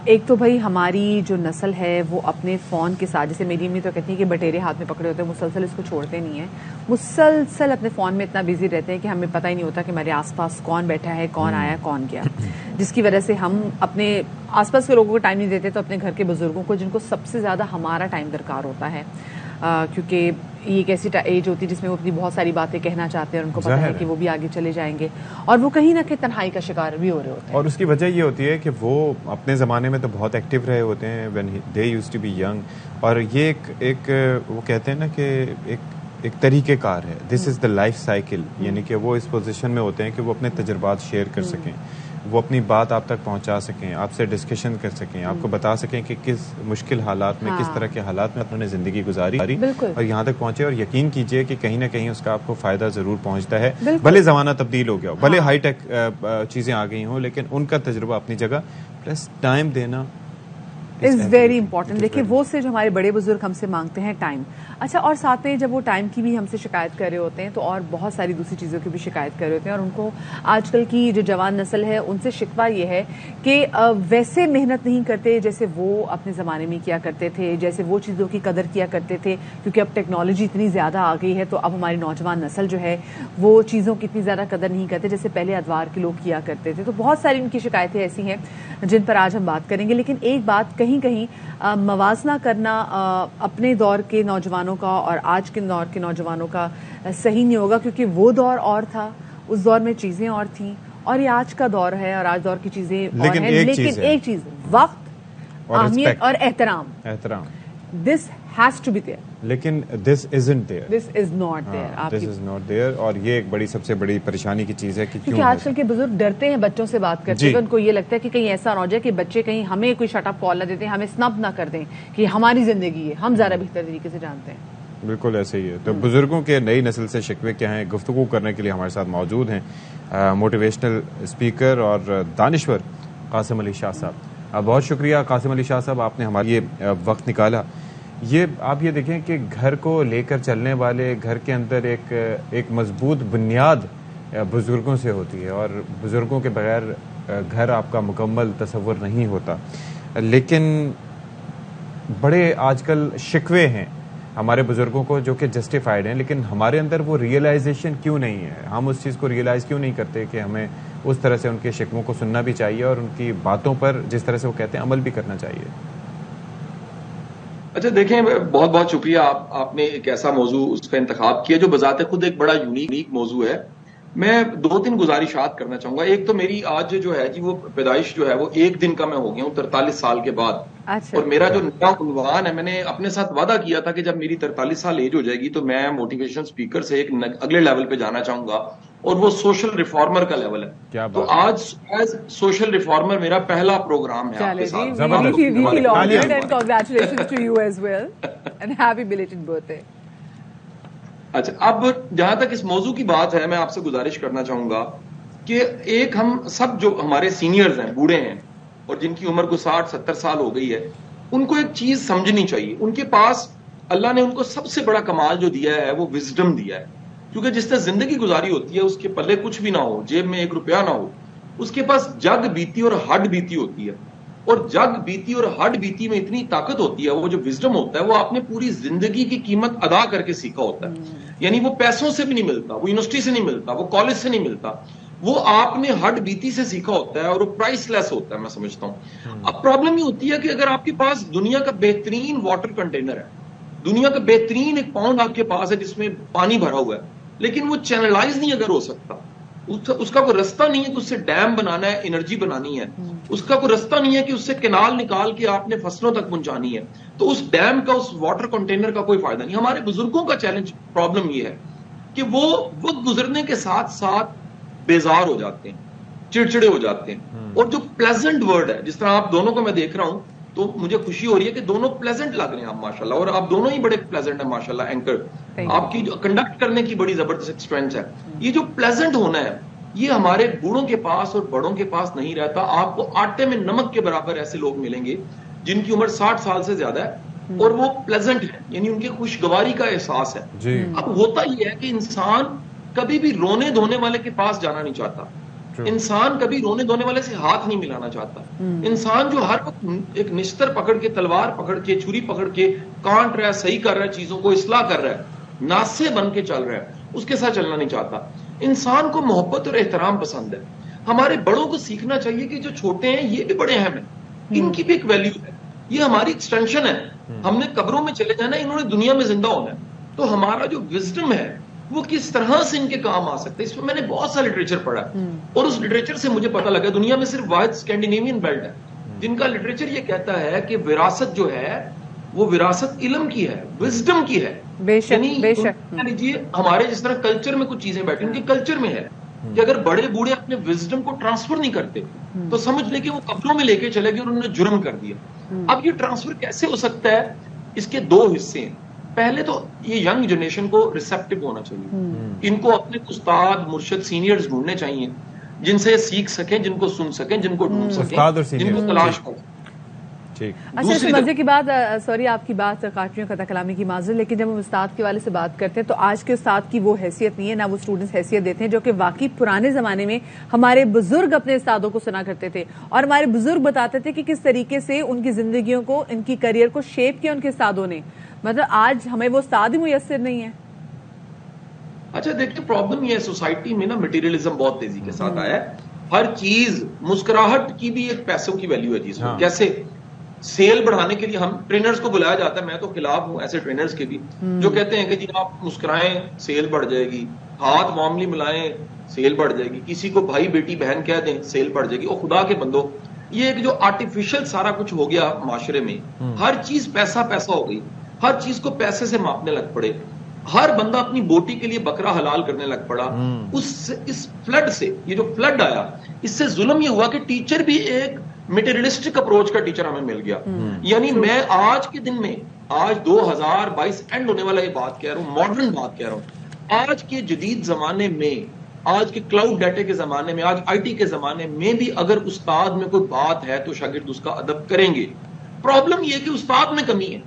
ایک تو بھائی ہماری جو نسل ہے وہ اپنے فون کے ساتھ، جیسے میری امی تو کہتی ہیں کہ بٹیرے ہاتھ میں پکڑے ہوتے ہیں، مسلسل اس کو چھوڑتے نہیں ہیں، مسلسل اپنے فون میں اتنا بزی رہتے ہیں کہ ہمیں پتہ ہی نہیں ہوتا کہ ہمارے آس پاس کون بیٹھا ہے، کون آیا، کون گیا، جس کی وجہ سے ہم اپنے آس پاس کے لوگوں کو ٹائم نہیں دیتے تو اپنے گھر کے بزرگوں کو، جن کو سب سے زیادہ ہمارا ٹائم درکار ہوتا ہے، کیونکہ یہ ایک ایسی ایج ہوتی ہے جس میں وہ اپنی بہت ساری باتیں کہنا چاہتے ہیں اور ان کو پتہ ہے کہ وہ بھی آگے چلے جائیں گے، اور وہ کہیں نہ کہیں تنہائی کا شکار بھی ہو رہے ہوتے ہیں. اور اس کی وجہ یہ ہوتی ہے کہ وہ اپنے زمانے میں تو بہت ایکٹیو رہے ہوتے ہیں when they used to be young، اور یہ ایک وہ کہتے ہیں نا کہ ایک طریقہ کار ہے، دس از دا لائف سائیکل، یعنی کہ وہ اس پوزیشن میں ہوتے ہیں کہ وہ اپنے تجربات شیئر کر سکیں، وہ اپنی بات آپ تک پہنچا سکیں، آپ سے ڈسکشن کر سکیں، آپ کو بتا سکیں کہ کس مشکل حالات میں، کس طرح کے حالات میں انہوں نے زندگی گزاری اور یہاں تک پہنچے، اور یقین کیجئے کہ کہیں نہ کہیں اس کا آپ کو فائدہ ضرور پہنچتا ہے، بھلے زمانہ تبدیل ہو گیا ہو، بھلے ہائی ٹیک چیزیں آ گئی ہوں، لیکن ان کا تجربہ اپنی جگہ، پلس ٹائم دینا از ویری امپورٹنٹ. دیکھیے وہ سے جو ہمارے بڑے بزرگ ہم سے مانگتے ہیں ٹائم. اچھا، اور ساتھ میں جب وہ ٹائم کی بھی ہم سے شکایت کر رہے ہوتے ہیں تو اور بہت ساری دوسری چیزوں کی بھی شکایت کر رہے ہوتے ہیں، اور ان کو آج کل کی جو جوان نسل ہے ان سے شکوہ یہ ہے کہ ویسے محنت نہیں کرتے جیسے وہ اپنے زمانے میں کیا کرتے تھے، جیسے وہ چیزوں کی قدر کیا کرتے تھے، کیونکہ اب ٹیکنالوجی اتنی زیادہ آ گئی ہے تو اب ہماری نوجوان نسل جو ہے وہ چیزوں کی اتنی زیادہ قدر نہیں کرتے جیسے پہلے ادوار کے لوگ کیا کرتے تھے. تو بہت ساری ان کی شکایتیں ایسی ہیں جن پر آج ہم بات کریں گے. لیکن ایک بات کہیں موازنہ کرنا اپنے دور کے نوجوانوں کا اور آج کے دور کے نوجوانوں کا صحیح نہیں ہوگا، کیونکہ وہ دور اور تھا، اس دور میں چیزیں اور تھیں، اور یہ آج کا دور ہے اور آج دور کی چیزیں اور ہیں. لیکن ایک چیز، وقت، اہمیت اور احترام، this has to be there. لیکن this isn't there, this is not there, this is not there. اور یہ ایک بڑی سب سے بڑی پریشانی کی چیز ہے کہ کیونکہ آج کل کے بزرگ ڈرتے ہیں بچوں سے بات کرتے ہیں. ان کو یہ لگتا ہے کہ کہیں ایسا نہ ہو جائے کہ بچے کہیں ہمیں کوئی شٹ اپ کال نہ دیتے ہیں، ہمیں سنب نہ کر دیں کہ ہماری زندگی ہے، ہم زیادہ بہتر طریقے سے جانتے ہیں. بالکل ایسے ہی ہے. تو بزرگوں کے نئی نسل سے شکوے کیا ہیں، گفتگو کرنے کے لیے ہمارے ساتھ موجود ہیں موٹیویشنل اسپیکر اور دانشور قاسم علی شاہ صاحب. بہت شکریہ قاسم علی شاہ صاحب، آپ نے ہمارے یہ وقت نکالا. یہ آپ یہ دیکھیں کہ گھر کو لے کر چلنے والے، گھر کے اندر ایک مضبوط بنیاد بزرگوں سے ہوتی ہے، اور بزرگوں کے بغیر گھر آپ کا مکمل تصور نہیں ہوتا. لیکن بڑے آج کل شکوے ہیں ہمارے بزرگوں کو جو کہ جسٹیفائڈ ہیں، لیکن ہمارے اندر وہ ریئلائزیشن کیوں نہیں ہے، ہم اس چیز کو ریئلائز کیوں نہیں کرتے کہ ہمیں اس طرح سے ان کے شکووں کو سننا بھی چاہیے اور ان کی باتوں پر جس طرح سے وہ کہتے ہیں عمل بھی کرنا چاہیے. اچھا دیکھیں، بہت بہت شکریہ، آپ نے ایک ایسا موضوع اس کا انتخاب کیا جو بذات خود ایک بڑا یونیک موضوع ہے. میں 2-3 گزارشات کرنا چاہوں گا. ایک تو میری آج جو ہے جی وہ پیدائش جو ہے وہ ایک دن کا میں ہو گیا ہوں 43 سال کے بعد. اور میرا جو نیا عنوان ہے، میں نے اپنے ساتھ وعدہ کیا تھا کہ جب میری 43 سال ایج ہو جائے گی تو میں موٹیویشن اسپیکر سے ایک اگلے لیول پہ جانا چاہوں گا، اور وہ سوشل ریفارمر کا لیول ہے. تو آج ایز سوشل ریفارمر میرا پہلا پروگرام ہے آپ کے ساتھ. اچھا، اب جہاں تک اس موضوع کی بات ہے، میں آپ سے گزارش کرنا چاہوں گا کہ ایک ہم سب جو ہمارے سینئرز ہیں، بوڑھے ہیں اور جن کی عمر کو 60-70 سال ہو گئی ہے، ان کو ایک چیز سمجھنی چاہیے. ان کے پاس اللہ نے ان کو سب سے بڑا کمال جو دیا ہے وہ وزڈم دیا ہے. کیونکہ جس طرح زندگی گزاری ہوتی ہے، اس کے پلے کچھ بھی نہ ہو، جیب میں 1 روپیہ نہ ہو، اس کے پاس جگ بیتی اور ہڈ بیتی ہوتی ہے. اور جگ بیتی اور ہڈ بیتی میں اتنی طاقت ہوتی ہے، وہ جو وزڈم ہوتا ہے وہ آپ نے پوری زندگی کی قیمت ادا کر کے سیکھا ہوتا ہے. یعنی وہ پیسوں سے بھی نہیں ملتا، وہ یونیورسٹی سے نہیں ملتا، وہ کالج سے نہیں ملتا، وہ آپ نے ہڈ بیتی سے سیکھا ہوتا ہے، اور وہ پرائس لیس ہوتا ہے، میں سمجھتا ہوں. اب پرابلم یہ ہوتی ہے کہ اگر آپ کے پاس دنیا کا بہترین واٹر کنٹینر ہے، دنیا کا بہترین ایک پاؤنڈ آپ کے پاس ہے جس میں پانی بھرا ہوا ہے، لیکن وہ چینلائز نہیں اگر ہو سکتا، اس کا کوئی رستہ نہیں ہے کہ اس سے ڈیم بنانا ہے، انرجی بنانی ہے، اس کا کوئی رستہ نہیں ہے کہ اس سے کینال نکال کے آپ نے فصلوں تک پہنچانی ہے، تو اس ڈیم کا، اس واٹر کنٹینر کا کوئی فائدہ نہیں. ہمارے بزرگوں کا چیلنج، پرابلم یہ ہے کہ وہ وقت گزرنے کے ساتھ ساتھ بیزار ہو جاتے ہیں، چڑچڑے ہو جاتے ہیں. اور جو پلیزنٹ ورڈ ہے، جس طرح آپ دونوں کو میں دیکھ رہا ہوں تو مجھے خوشی ہو رہی ہے کہ دونوں پلیزنٹ لگ رہے ہیں آپ ماشاءاللہ، اور آپ دونوں ہی بڑے پلیزنٹ ہیں ماشاءاللہ. اینکر آپ کی جو کنڈکٹ کرنے کی بڑی زبردست اسٹرینتھ ہے. یہ جو پلیزنٹ ہونا ہے یہ ہمارے بوڑھوں کے پاس اور بڑوں کے پاس نہیں رہتا. آپ کو آٹے میں نمک کے برابر ایسے لوگ ملیں گے جن کی عمر 60 سال سے زیادہ ہے اور وہ پلیزنٹ ہے، یعنی ان کی خوشگواری کا احساس ہے. اب ہوتا یہ ہے کہ انسان کبھی بھی رونے دھونے والے کے پاس جانا نہیں چاہتا. انسان کبھی رونے دھونے والے سے ہاتھ نہیں ملانا چاہتا. انسان جو ہر وقت ایک نشتر پکڑ کے، تلوار پکڑ کے، چھری پکڑ کے کانٹ رہا ہے، صحیح کر رہا ہے، چیزوں کو اصلاح کر رہا ہے، ناسے بن کے چل رہا ہے، اس کے ساتھ چلنا نہیں چاہتا. انسان کو محبت اور احترام پسند ہے. ہمارے بڑوں کو سیکھنا چاہیے کہ جو چھوٹے ہیں یہ بھی بڑے اہم ہیں، ان کی بھی ایک ویلیو ہے، یہ ہماری ایکسٹینشن ہے. ہم نے قبروں میں چلے جانا ہے، انہوں نے دنیا میں زندہ ہونا ہے. تو ہمارا جو وزڈم ہے وہ کس طرح سے ان کے کام آ سکتے ہیں. اس میں میں نے بہت سا لٹریچر پڑھا اور اس لٹریچر سے مجھے پتا لگا دنیا میں صرف واحد اسکینڈینیوین بیلٹ ہے جن کا لٹریچر یہ کہتا ہے کہ وراثت جو ہے وہ وراثت علم کی ہے، وزڈم کی ہے. بے شک ہمارے جس طرح کلچر میں کچھ چیزیں بیٹھی ان کے کلچر میں ہے کہ اگر بڑے بوڑھے اپنے وزڈم کو ٹرانسفر نہیں کرتے تو سمجھ لیں کہ وہ قبروں میں لے کے چلے گئے اور انہوں نے جرم کر دیا. اب یہ ٹرانسفر کیسے ہو سکتا ہے؟ اس کے دو حصے ہیں. پہلے تو یہ ینگ جنریشن کو ریسیپٹیو ہونا چاہیے. ان کو اپنے استاد، مرشد، سینئرز ڈھونڈنے چاہیے جن سے سیکھ سکیں، جن کو سن سکیں، جن کو ڈھونڈ سکیں، جن کو تلاش کریں. اچھا، اس مزے کی بات، سوری آپ کی بات کاٹ رہی ہوں، قطع کلامی کی معذرت، لیکن جب ہم استاد کے والے سے بات کرتے ہیں تو آج کے استاد کی وہ حیثیت نہیں ہے، نہ وہ اسٹوڈنٹس حیثیت دیتے ہیں جو کہ واقعی پرانے زمانے میں ہمارے بزرگ اپنے استادوں کو سنا کرتے تھے اور ہمارے بزرگ بتاتے تھے کہ کس طریقے سے ان کی زندگیوں کو، ان کی کیریئر کو شیپ کیا ان کے استادوں نے. مطلب آج ہمیں وہ استاد ہی میسر نہیں ہے. اچھا دیکھیں، پرابلم یہ ہے سوسائٹی میں نا، مٹیریلزم بہت تیزی کے ساتھ آیا ہے. ہر چیز، مسکراہٹ کی بھی ایک پیسوں کی ویلیو ہے جی. کیسے سیل بڑھانے کے لیے ہم ٹرینرز کو بلایا جاتا ہے. میں تو خلاف ہوں ایسے ٹرینرز کے بھی جو کہتے ہیں کہ جی آپ مسکرائیں سیل بڑھ جائے گی، ہاتھ معاملی ملائیں سیل بڑھ جائے گی، کسی کو بھائی بیٹی بہن کہہ دیں سیل بڑھ جائے گی. اور خدا کے بندو، یہ ایک جو آرٹیفیشل سارا کچھ ہو گیا معاشرے میں، ہر چیز پیسہ پیسہ ہو گئی، ہر چیز کو پیسے سے ماپنے لگ پڑے. ہر بندہ اپنی بوٹی کے لیے بکرا حلال کرنے لگ پڑا. اس فلڈ سے، یہ جو فلڈ آیا، اس سے ظلم یہ ہوا کہ ٹیچر بھی ایک میٹیریلسٹک اپروچ کا ٹیچر ہمیں مل گیا. یعنی میں آج کے دن میں، آج 2022 اینڈ ہونے والا یہ بات کہہ رہا ہوں، ماڈرن بات کہہ رہا ہوں، آج کے جدید زمانے میں، آج کے کلاؤڈ ڈیٹا کے زمانے میں، آج آئی ٹی کے زمانے میں بھی اگر استاد میں کوئی بات ہے تو شاگرد اس کا ادب کریں گے. پرابلم یہ کہ استاد میں کمی ہے،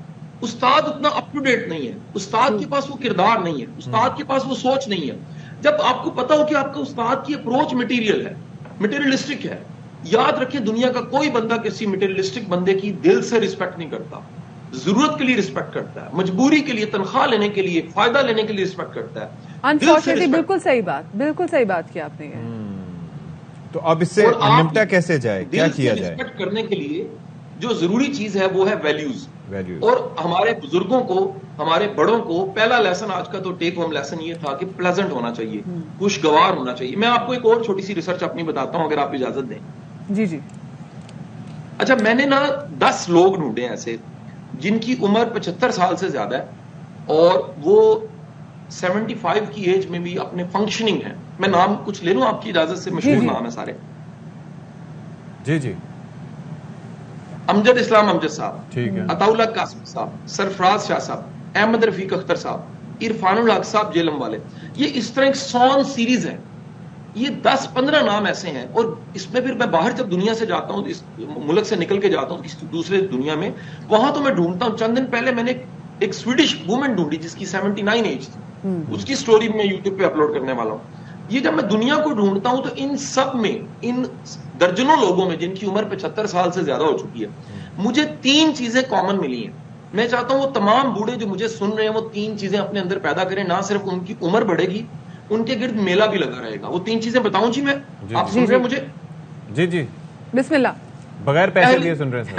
استاد اتنا اپ ٹو ڈیٹ نہیں ہے، استاد کے پاس وہ کردار نہیں ہے، استاد کے پاس وہ سوچ نہیں ہے. جب آپ کو پتا ہو کہ آپ کا استاد کی اپروچ مٹیریل ہے، مٹیریلسٹک ہے، یاد رکھیں دنیا کا کوئی بندہ کسی مٹیریلسٹک بندے کی دل سے رسپیکٹ نہیں کرتا. ضرورت کے لیے رسپیکٹ کرتا ہے، مجبوری کے لیے، تنخواہ لینے کے لیے، فائدہ لینے کے لیے رسپیکٹ کرتا ہے. انفارچونیٹلی بالکل صحیح بات، بالکل صحیح بات کی آپ نے. تو اب اس سے نمٹا کیسے جائے، کیا کیا جائے؟ رسپیکٹ کرنے کے لیے جو ضروری چیز ہے وہ ہے ویلیوز. اور ہمارے بزرگوں کو، ہمارے بڑوں کو پہلا لیسن، آج کا تو ٹیک ہوم لیسن یہ تھا کہ پلیزنٹ ہونا چاہیے، خوشگوار ہونا چاہیے. میں آپ کو ایک اور چھوٹی سی ریسرچ اپنی بتاتا ہوں اگر آپ اجازت دیں. جی جی. اچھا، میں نے نا 10 لوگ ڈھونڈے ایسے جن کی عمر 75 سال سے زیادہ ہے اور وہ 75 کی ایج میں بھی اپنے فنکشننگ ہیں. میں نام کچھ لے لوں آپ کی اجازت سے؟ مشہور نام ہے سارے. جی جی. امجد اسلام امجد صاحب، ٹھیک ہے، عطا اللہ قاسم صاحب، سرفراز شاہ صاحب، احمد رفیق اختر صاحب، عرفان الحق صاحب جیلم والے. یہ اس طرح ایک 100 سیریز ہے. یہ 10-15 نام ایسے ہیں. اور اس میں پھر میں باہر جب دنیا سے جاتا ہوں، اس ملک سے نکل کے جاتا ہوں کسی دوسرے دنیا میں، وہاں تو میں ڈھونڈتا ہوں. چند دن پہلے میں نے ایک سویڈش وومن ڈھونڈی جس کی 79 ایج تھی. اس کی سٹوری میں یوٹیوب پہ اپلوڈ کرنے والا ہوں. یہ جب میں دنیا کو ڈھونڈتا ہوں تو ان سب میں، ان درجنوں لوگوں میں جن کی عمر 75 سال سے زیادہ ہو چکی ہے، مجھے 3 چیزیں کامن ملی ہیں. میں چاہتا ہوں وہ تمام بوڑھے جو مجھے سن رہے ہیں وہ 3 چیزیں اپنے اندر پیدا کریں. نہ صرف ان کی عمر بڑھے گی، ان کے گرد میلہ بھی لگا رہے گا. وہ 3 چیزیں بتاؤں جی میں؟ آپ سن رہے ہیں مجھے؟ جی جی بسم اللہ. بغیر پیسے دیے سن رہے ہیں.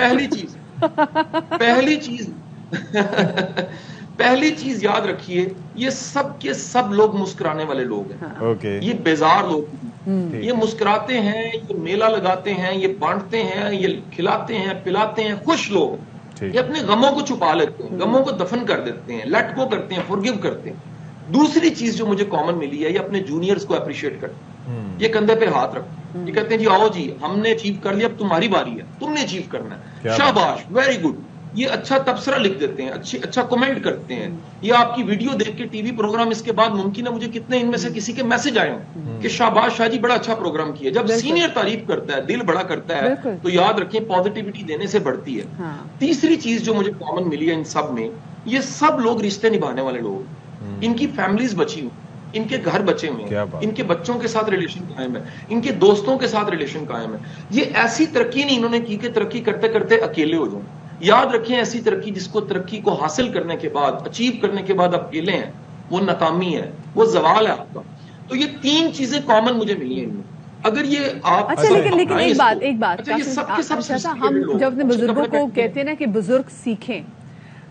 پہلی چیز یاد رکھیے، یہ سب کے سب لوگ مسکرانے والے لوگ ہیں. یہ بیزار لوگ ہیں، یہ مسکراتے ہیں، یہ میلہ لگاتے ہیں، یہ بانٹتے ہیں، یہ کھلاتے ہیں، پلاتے ہیں، خوش لوگ. یہ اپنے غموں کو چھپا لیتے ہیں، غموں کو دفن کر دیتے ہیں، لیٹ گو کرتے ہیں، فورگیو کرتے ہیں. دوسری چیز جو مجھے کامن ملی ہے، یہ اپنے جونیئرز کو اپریشیٹ کرتے ہیں. یہ کندھے پہ ہاتھ رکھتے ہیں، یہ کہتے ہیں جی آؤ جی، ہم نے اچیو کر لیا، اب تمہاری باری ہے، تم نے اچیو کرنا ہے، شاباش، ویری گڈ. یہ اچھا تبصرہ لکھ دیتے ہیں، اچھا کمنٹ کرتے ہیں. یہ آپ کی ویڈیو دیکھ کے ٹی وی پروگرام اس کے بعد ممکن ہے مجھے کتنے ان میں سے کسی کے میسج آئے ہوں کہ شاباش شاہ جی، بڑا اچھا پروگرام کیا. جب سینئر تعریف کرتا ہے، دل بڑا کرتا ہے، تو یاد رکھیں پازیٹیوٹی دینے سے بڑھتی ہے. تیسری چیز جو مجھے کامن ملی ہے ان سب میں، یہ سب لوگ رشتے نبھانے والے لوگ. ان کی فیملیز بچی ہوں، ان کے گھر بچے ہوئے ہیں, ان کے بچوں کے ساتھ ریلیشن قائم ہے, ان کے دوستوں کے ساتھ ریلیشن قائم ہے. یہ ایسی ترقی نہیں انہوں نے کی کہ ترقی کرتے کرتے اکیلے ہو جائیں. یاد رکھیں ایسی ترقی جس کو ترقی کو حاصل کرنے کے بعد, اچیو کرنے کے بعد آپ اکیلے ہیں, وہ ناکامی ہے, وہ زوال ہے آپ کا. تو یہ 3 چیزیں کامن مجھے ملی ہیں. اگر یہ آپ اچھا لیکن ایک بات ہم جب اپنے بزرگوں کو کہتے ہیں نا کہ بزرگ سیکھیں,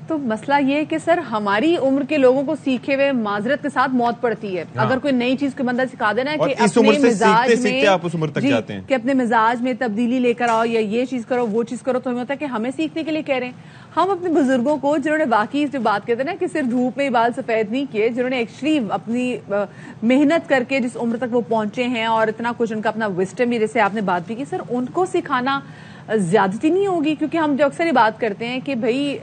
تو مسئلہ یہ ہے کہ سر ہماری عمر کے لوگوں کو سیکھے ہوئے معذرت کے ساتھ موت پڑتی ہے. اگر کوئی نئی چیز کو بندہ سکھا دینا کہ اپنے مزاج میں کہ اپنے مزاج میں تبدیلی لے کر آؤ, یا یہ چیز کرو وہ چیز کرو, تو ہمیں ہوتا ہے کہ ہمیں سیکھنے کے لیے کہہ رہے ہیں. ہم اپنے بزرگوں کو جنہوں نے واقعی اس بات کہتے ہیں نا کہ صرف دھوپ میں بال سفید نہیں کیے, جنہوں نے ایکچولی اپنی محنت کر کے جس عمر تک وہ پہنچے ہیں اور اتنا کچھ ان کا اپنا وسٹم بھی, جیسے آپ نے بات بھی کی, سر ان کو سکھانا زیادتی نہیں ہوگی؟ کیونکہ ہم جو اکثر یہ بات کرتے ہیں کہ بھائی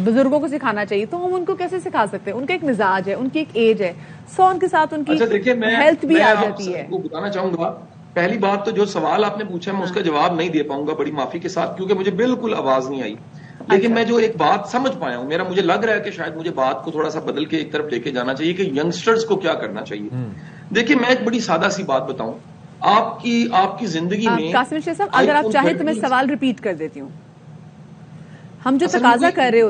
بزرگوں کو سکھانا چاہیے, تو ہم ان کو کیسے سکھا سکتے ہیں؟ ان کا ایک مزاج ہے, ان کی ایک ایج ہے, ان کے ساتھ ان کی ہیلتھ بھی آ جاتی ہے. میں بتانا چاہوں گا, پہلی بات تو جو سوال آپ نے پوچھا میں اس کا جواب نہیں دے پاؤں گا بڑی معافی کے ساتھ, کیونکہ مجھے بالکل آواز نہیں آئی. لیکن میں جو ایک بات سمجھ پایا ہوں, مجھے لگ رہا ہے کہ شاید مجھے بات کو تھوڑا سا بدل کے ایک طرف لے کے جانا چاہیے کہ ینگسٹرز کو کیا کرنا چاہیے. دیکھیں میں ایک بڑی سادہ سی بات بتاؤں, آپ کی زندگی میں قاسم شاہ صاحب اگر آپ چاہیں تو میں سوال ریپیٹ کر دیتی ہوں. ہم جو تقاضا کر رہے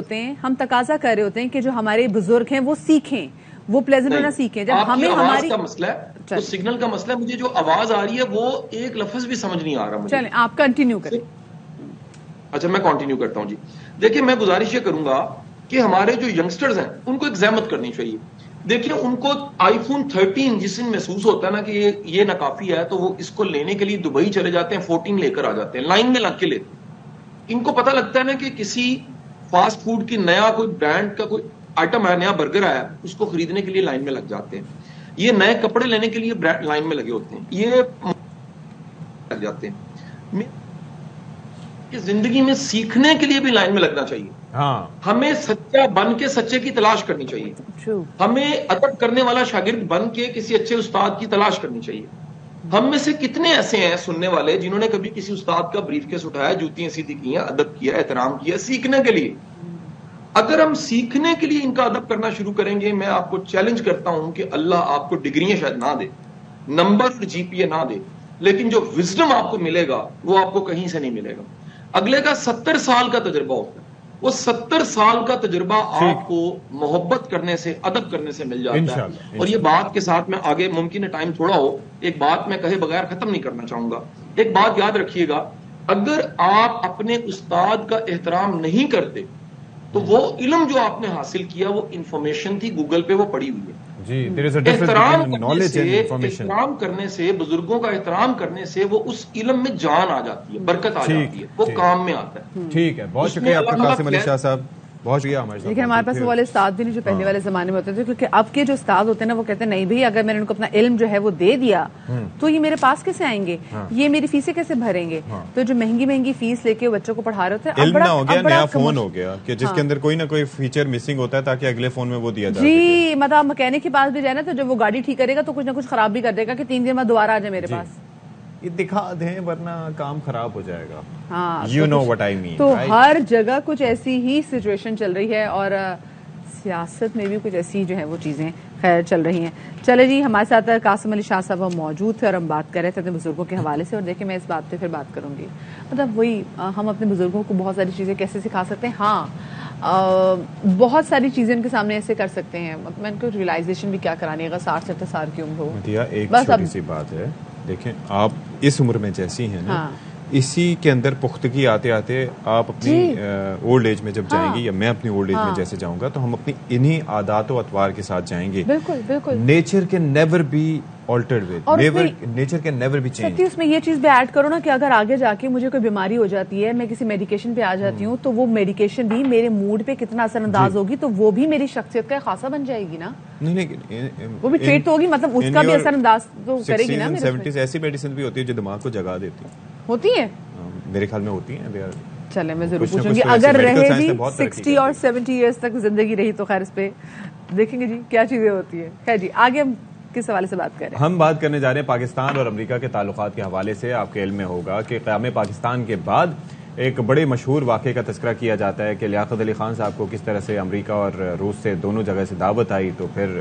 ہوتے ہیں کہ جو ہمارے بزرگ ہیں وہ سیکھیں, وہ پلیزنٹ ہونا سیکھیں. جب ہمیں ہماری کا مسئلہ ہے, تو سگنل کا مسئلہ ہے, مجھے جو آواز آ رہی ہے وہ ایک لفظ بھی سمجھ نہیں آ رہا مجھے. چلیں آپ کنٹینیو کریں. اچھا میں کنٹینیو کرتا ہوں. جی دیکھیں میں گزارش یہ کروں گا کہ ہمارے جو ینگسٹرز ہیں ان کو ایک زحمت کرنی چاہیے. دیکھیں ان کو آئی فون 13 جس دن محسوس ہوتا ہے نا کہ یہ ناکافی ہے, تو وہ اس کو لینے کے لیے دبئی چلے جاتے ہیں, 14 لے کر آ جاتے ہیں, لائن میں لگ کے لیتے ہیں. ان کو پتہ لگتا ہے نا کہ کسی فاسٹ فوڈ کی نیا کوئی برانڈ کا کوئی آئٹم ہے, نیا برگر آیا, اس کو خریدنے کے لیے لائن میں لگ جاتے ہیں. یہ نئے کپڑے لینے کے لیے لائن میں لگے ہوتے ہیں, یہ لگ جاتے ہیں. کہ زندگی میں سیکھنے کے لیے بھی لائن میں لگنا چاہیے. ہمیں سچا بن کے سچے کی تلاش کرنی چاہیے. ہمیں ادب کرنے والا شاگرد بن کے کسی اچھے استاد کی تلاش کرنی چاہیے. ہم میں سے کتنے ایسے ہیں سننے والے جنہوں نے کبھی کسی استاد کا بریف کیس اٹھایا, جوتیاں سیدھی کی ہیں, ادب کیا, احترام کیا سیکھنے کے لیے. اگر ہم سیکھنے کے لیے ان کا ادب کرنا شروع کریں گے, میں آپ کو چیلنج کرتا ہوں کہ اللہ آپ کو ڈگریاں شاید نہ دے, نمبر اور جی پی اے نہ دے, لیکن جو وزڈم آپ کو ملے گا وہ آپ کو کہیں سے نہیں ملے گا. اگلے کا 70 سال کا تجربہ ہوتا ہے, وہ 70 سال کا تجربہ آپ کو محبت کرنے سے, ادب کرنے سے مل جاتا ہے. اور یہ بات کے ساتھ میں آگے ممکن ہے ٹائم تھوڑا ہو, ایک بات میں کہے بغیر ختم نہیں کرنا چاہوں گا. ایک بات یاد رکھیے گا, اگر آپ اپنے استاد کا احترام نہیں کرتے تو وہ علم جو آپ نے حاصل کیا وہ انفارمیشن تھی, گوگل پہ وہ پڑی ہوئی ہے. احترام کرنے سے, بزرگوں کا احترام کرنے سے وہ اس علم میں جان آ جاتی ہے, برکت آ جاتی ہے, وہ کام میں آتا ہے. ٹھیک ہے, بہت شکریہ آپ کا قاسم علی شاہ صاحب, بہت شکریہ. لیکن ہمارے پاس وہ والے استاد بھی نہیں جو پہلے والے زمانے میں ہوتے تھے, کیونکہ اب کے جو استاد ہوتے ہیں نا وہ کہتے ہیں نہیں بھائی اگر میں نے ان کو اپنا علم جو ہے وہ دے دیا تو یہ میرے پاس کیسے آئیں گے, یہ میری فیسیں کیسے بھریں گے. تو جو مہنگی فیس لے کے بچوں کو پڑھا رہے ہوتے ہیں, علم نہ ہو گیا, نیا فون ہو گیا کہ جس کے اندر کوئی نہ کوئی فیچر مسنگ ہوتا ہے تاکہ اگلے فون میں وہ دیا جائے. جی مطلب مکینک کے پاس بھی جائے نا تو جب وہ گاڑی ٹھیک کرے گا تو کچھ نہ کچھ خراب بھی کر دے گا کہ 3 دن بعد دوبارہ آ جائے میرے پاس. دکھا دیں ورنہ کام خراب ہو جائے گا. You know what I mean. تو ہر جگہ کچھ ایسی ہی سچویشن چل رہی ہے, اور سیاست میں بھی کچھ ایسی جو ہے وہ چیزیں خیر چل رہی ہیں. چلے جی, ہمارے ساتھ قاسم علی شاہ صاحب موجود تھے اور ہم بات کر رہے تھے اپنے بزرگوں کے حوالے سے. اور دیکھیں میں اس بات پہ پھر بات کروں گی, مطلب وہی ہم اپنے بزرگوں کو بہت ساری چیزیں کیسے سکھا سکتے ہیں. بہت ساری چیزیں ان کے سامنے ایسے کر سکتے ہیں, میں ان کو ریئلائزیشن بھی کیا کرانی ہے 60-70 سال کی عمر ہو. ایک چھوٹی سی بات ہے, دیکھیں آپ اس عمر میں جیسی ہیں نا, اسی کے اندر پختگی آتے آتے آپ اپنی اولڈ ایج میں جب جائیں گی, یا میں اپنی اولڈ ایج میں جیسے جاؤں گا, تو ہم اپنی انہی عادات و اطوار کے ساتھ جائیں گے. بالکل nature can never be altered with, nature can never be change. اس میں یہ چیز بھی ایڈ کرو نا کہ اگر آگے جا کے مجھے کوئی بیماری ہو جاتی ہے, میں کسی میڈیکیشن پہ آ جاتی ہوں, تو وہ میڈیکیشن بھی میرے موڈ پہ کتنا اثر انداز ہوگی, تو وہ بھی میری شخصیت کا خاصا بن جائے گی نا. وہ بھی ٹریٹ تو ہوگی, مطلب اس کا بھی اثر انداز تو کرے گی نا. 70s ایسی میڈیسن بھی ہوتی ہے جو دماغ کو جگا دیتی ہوتی ہے, میرے خیال میں ہوتی ہیں. چلے میں ضرور پوچھوں گی, اگر رہے بھی 60 اور 70 ایئرس تک زندگی رہی تو خیر اس پہ دیکھیں گے جی کیا چیزیں ہوتی ہیں. خیر جی, آگے ہم کس حوالے سے بات کریں؟ ہم بات کرنے جا رہے ہیں پاکستان اور امریکہ کے تعلقات کے حوالے سے. آپ کے علم میں ہوگا کہ قیام پاکستان کے بعد ایک بڑے مشہور واقعے کا تذکرہ کیا جاتا ہے کہ لیاقت علی خان صاحب کو کس طرح سے امریکہ اور روس سے دونوں جگہ سے دعوت آئی, تو پھر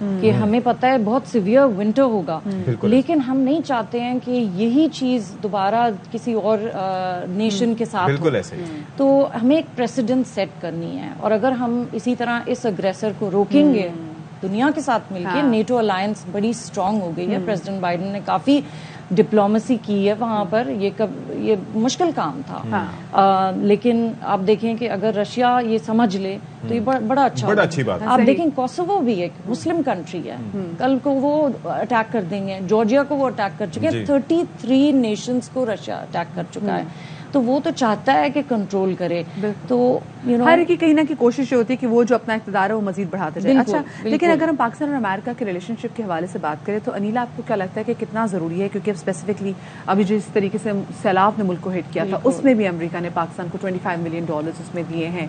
کہ ہمیں پتہ ہے بہت سیویئر ونٹر ہوگا, لیکن ہم نہیں چاہتے ہیں کہ یہی چیز دوبارہ کسی اور نیشن کے ساتھ بالکل ایسے. تو ہمیں ایک پریسیڈنٹ سیٹ کرنی ہے, اور اگر ہم اسی طرح اس اگریسر کو روکیں گے دنیا کے ساتھ مل کے, نیٹو الائنس بڑی اسٹرانگ ہو گئی ہے, پریزیڈنٹ بائیڈن نے کافی ڈپلومیسی کی ہے وہاں پر, یہ مشکل کام تھا, لیکن آپ دیکھیں کہ اگر رشیا یہ سمجھ لے تو یہ بڑا اچھی بات ہے. آپ دیکھیں کوسوو بھی ایک مسلم کنٹری ہے, کل کو وہ اٹیک کر دیں گے, جارجیا کو وہ اٹیک کر چکے ہیں, 33 نیشنز کو رشیا اٹیک کر چکا ہے, تو وہ تو چاہتا ہے کہ کنٹرول کرے. تو ہر ایک کی کہیں نہ کہیں کوشش یہ ہوتی ہے کہ وہ جو اپنا اقتدار ہے وہ مزید بڑھاتے جائے. اچھا, لیکن اگر ہم پاکستان اور امریکہ کے ریلیشن شپ کے حوالے سے بات کریں تو انیلا آپ کو کیا لگتا ہے کہ کتنا ضروری ہے, کیونکہ اسپیسیفکلی ابھی جس طریقے سے سیلاب نے ملک کو ہٹ کیا تھا اس میں بھی امریکہ نے پاکستان کو $25 ملین اس میں دیے ہیں,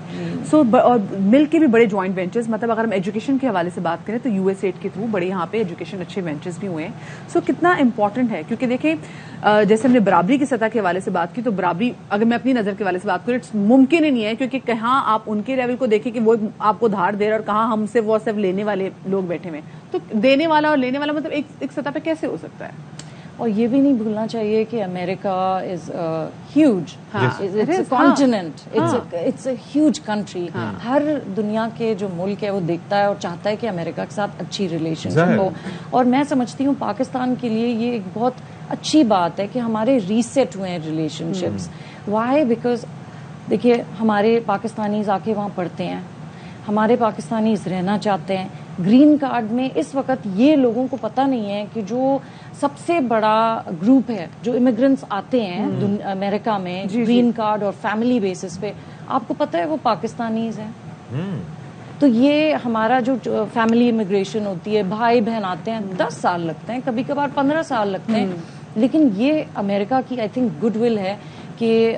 سو اور مل کے بھی بڑے جوائنٹ وینچرز, مطلب اگر ہم ایجوکیشن کے حوالے سے بات کریں تو USAID کے تھرو بڑے یہاں پہ ایجوکیشن اچھے وینچرز بھی ہوئے ہیں. سو کتنا امپورٹنٹ ہے, کیونکہ دیکھیں جیسے ہم نے برابری کی سطح کے حوالے سے بات کی, تو برابری اگر میں اپنی نظر کے حوالے سے بات کروں ممکن ہی نہیں ہے, کیونکہ کہاں آپ ان کے لیول کو دیکھیں کہ وہ آپ کو دھار دے رہے اور کہاں ہم سے وہ صرف لینے والے لوگ بیٹھے ہوئے, تو دینے والا اور لینے والا مطلب ایک سطح پہ کیسے ہو سکتا ہے. اور یہ بھی نہیں بھولنا چاہیے کہ America is huge, it's a continent, it's a huge country. ہر دنیا کے جو ملک ہے وہ دیکھتا ہے اور چاہتا ہے کہ امریکہ کے ساتھ اچھی ریلیشن شپ ہو, اور میں سمجھتی ہوں پاکستان کے لیے یہ ایک بہت اچھی بات ہے کہ ہمارے ریسیٹ ہوئے ہیں ریلیشن شپس. وائی؟ بیکاز دیکھیے ہمارے پاکستانیز آ کے وہاں پڑھتے ہیں, ہمارے پاکستانیز رہنا چاہتے ہیں. گرین کارڈ میں اس وقت یہ لوگوں کو پتہ نہیں ہے کہ جو سب سے بڑا گروپ ہے جو امیگرنٹس آتے ہیں امریکہ میں گرین کارڈ اور فیملی بیسس پہ, آپ کو پتہ ہے وہ پاکستانیز ہیں. تو یہ ہمارا جو فیملی امیگریشن ہوتی ہے, بھائی بہن آتے ہیں, 10 سال لگتے ہیں, کبھی کبھار 15 سال لگتے ہیں, لیکن یہ امریکہ کی آئی تھنک گڈ ول ہے کہ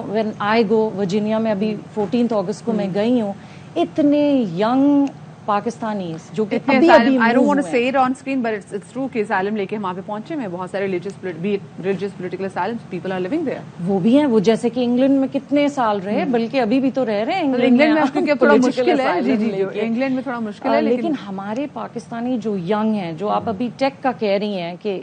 وین آئی گو ورجینیا میں, ابھی 14 اگست کو میں گئی ہوں, اتنے ینگ پاکستانیز جو کہ I don't want to say it on screen but it's true کہ asylum لے کے وہاں پہ پہنچے میں, بہت سارے religious political asylums people are living there. وہ بھی ہیں, وہ جیسے کہ انگلینڈ میں کتنے سال رہے, بلکہ ابھی بھی تو رہ رہے ہیں انگلینڈ میں, کیونکہ تھوڑا مشکل ہے, انگلینڈ میں تھوڑا مشکل ہے, لیکن ہمارے پاکستانی جو ینگ ہیں, جو آپ ابھی ٹیک کا کہہ رہی ہیں کہ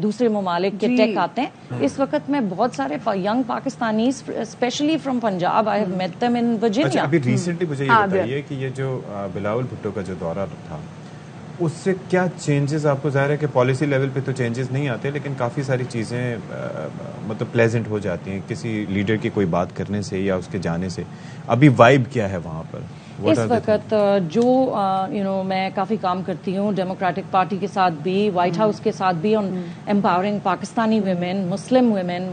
دوسرے ممالک کے ٹیک آتے ہیں, اس وقت میں بہت سارے young Pakistanis especially from Punjab, I have met them in Virginia. ابھی ریسنٹلی مجھے یہ بتائیے کہ یہ جو بلاول بھٹو کا جو دورہ تھا اس سے کیا چینجز آپ کو, ظاہر ہے کہ پالیسی لیول پہ تو چینجز نہیں آتے, لیکن کافی ساری چیزیں مطلب پلیزنٹ ہو جاتی ہیں کسی لیڈر کی کوئی بات کرنے سے یا اس کے جانے سے. ابھی وائب کیا ہے وہاں پر اس وقت؟ جو میں کافی کام کرتی ہوں ڈیموکریٹک پارٹی کے ساتھ بھی, وائٹ ہاؤس کے ساتھ بھی, آن امپاورنگ پاکستانی ویمن,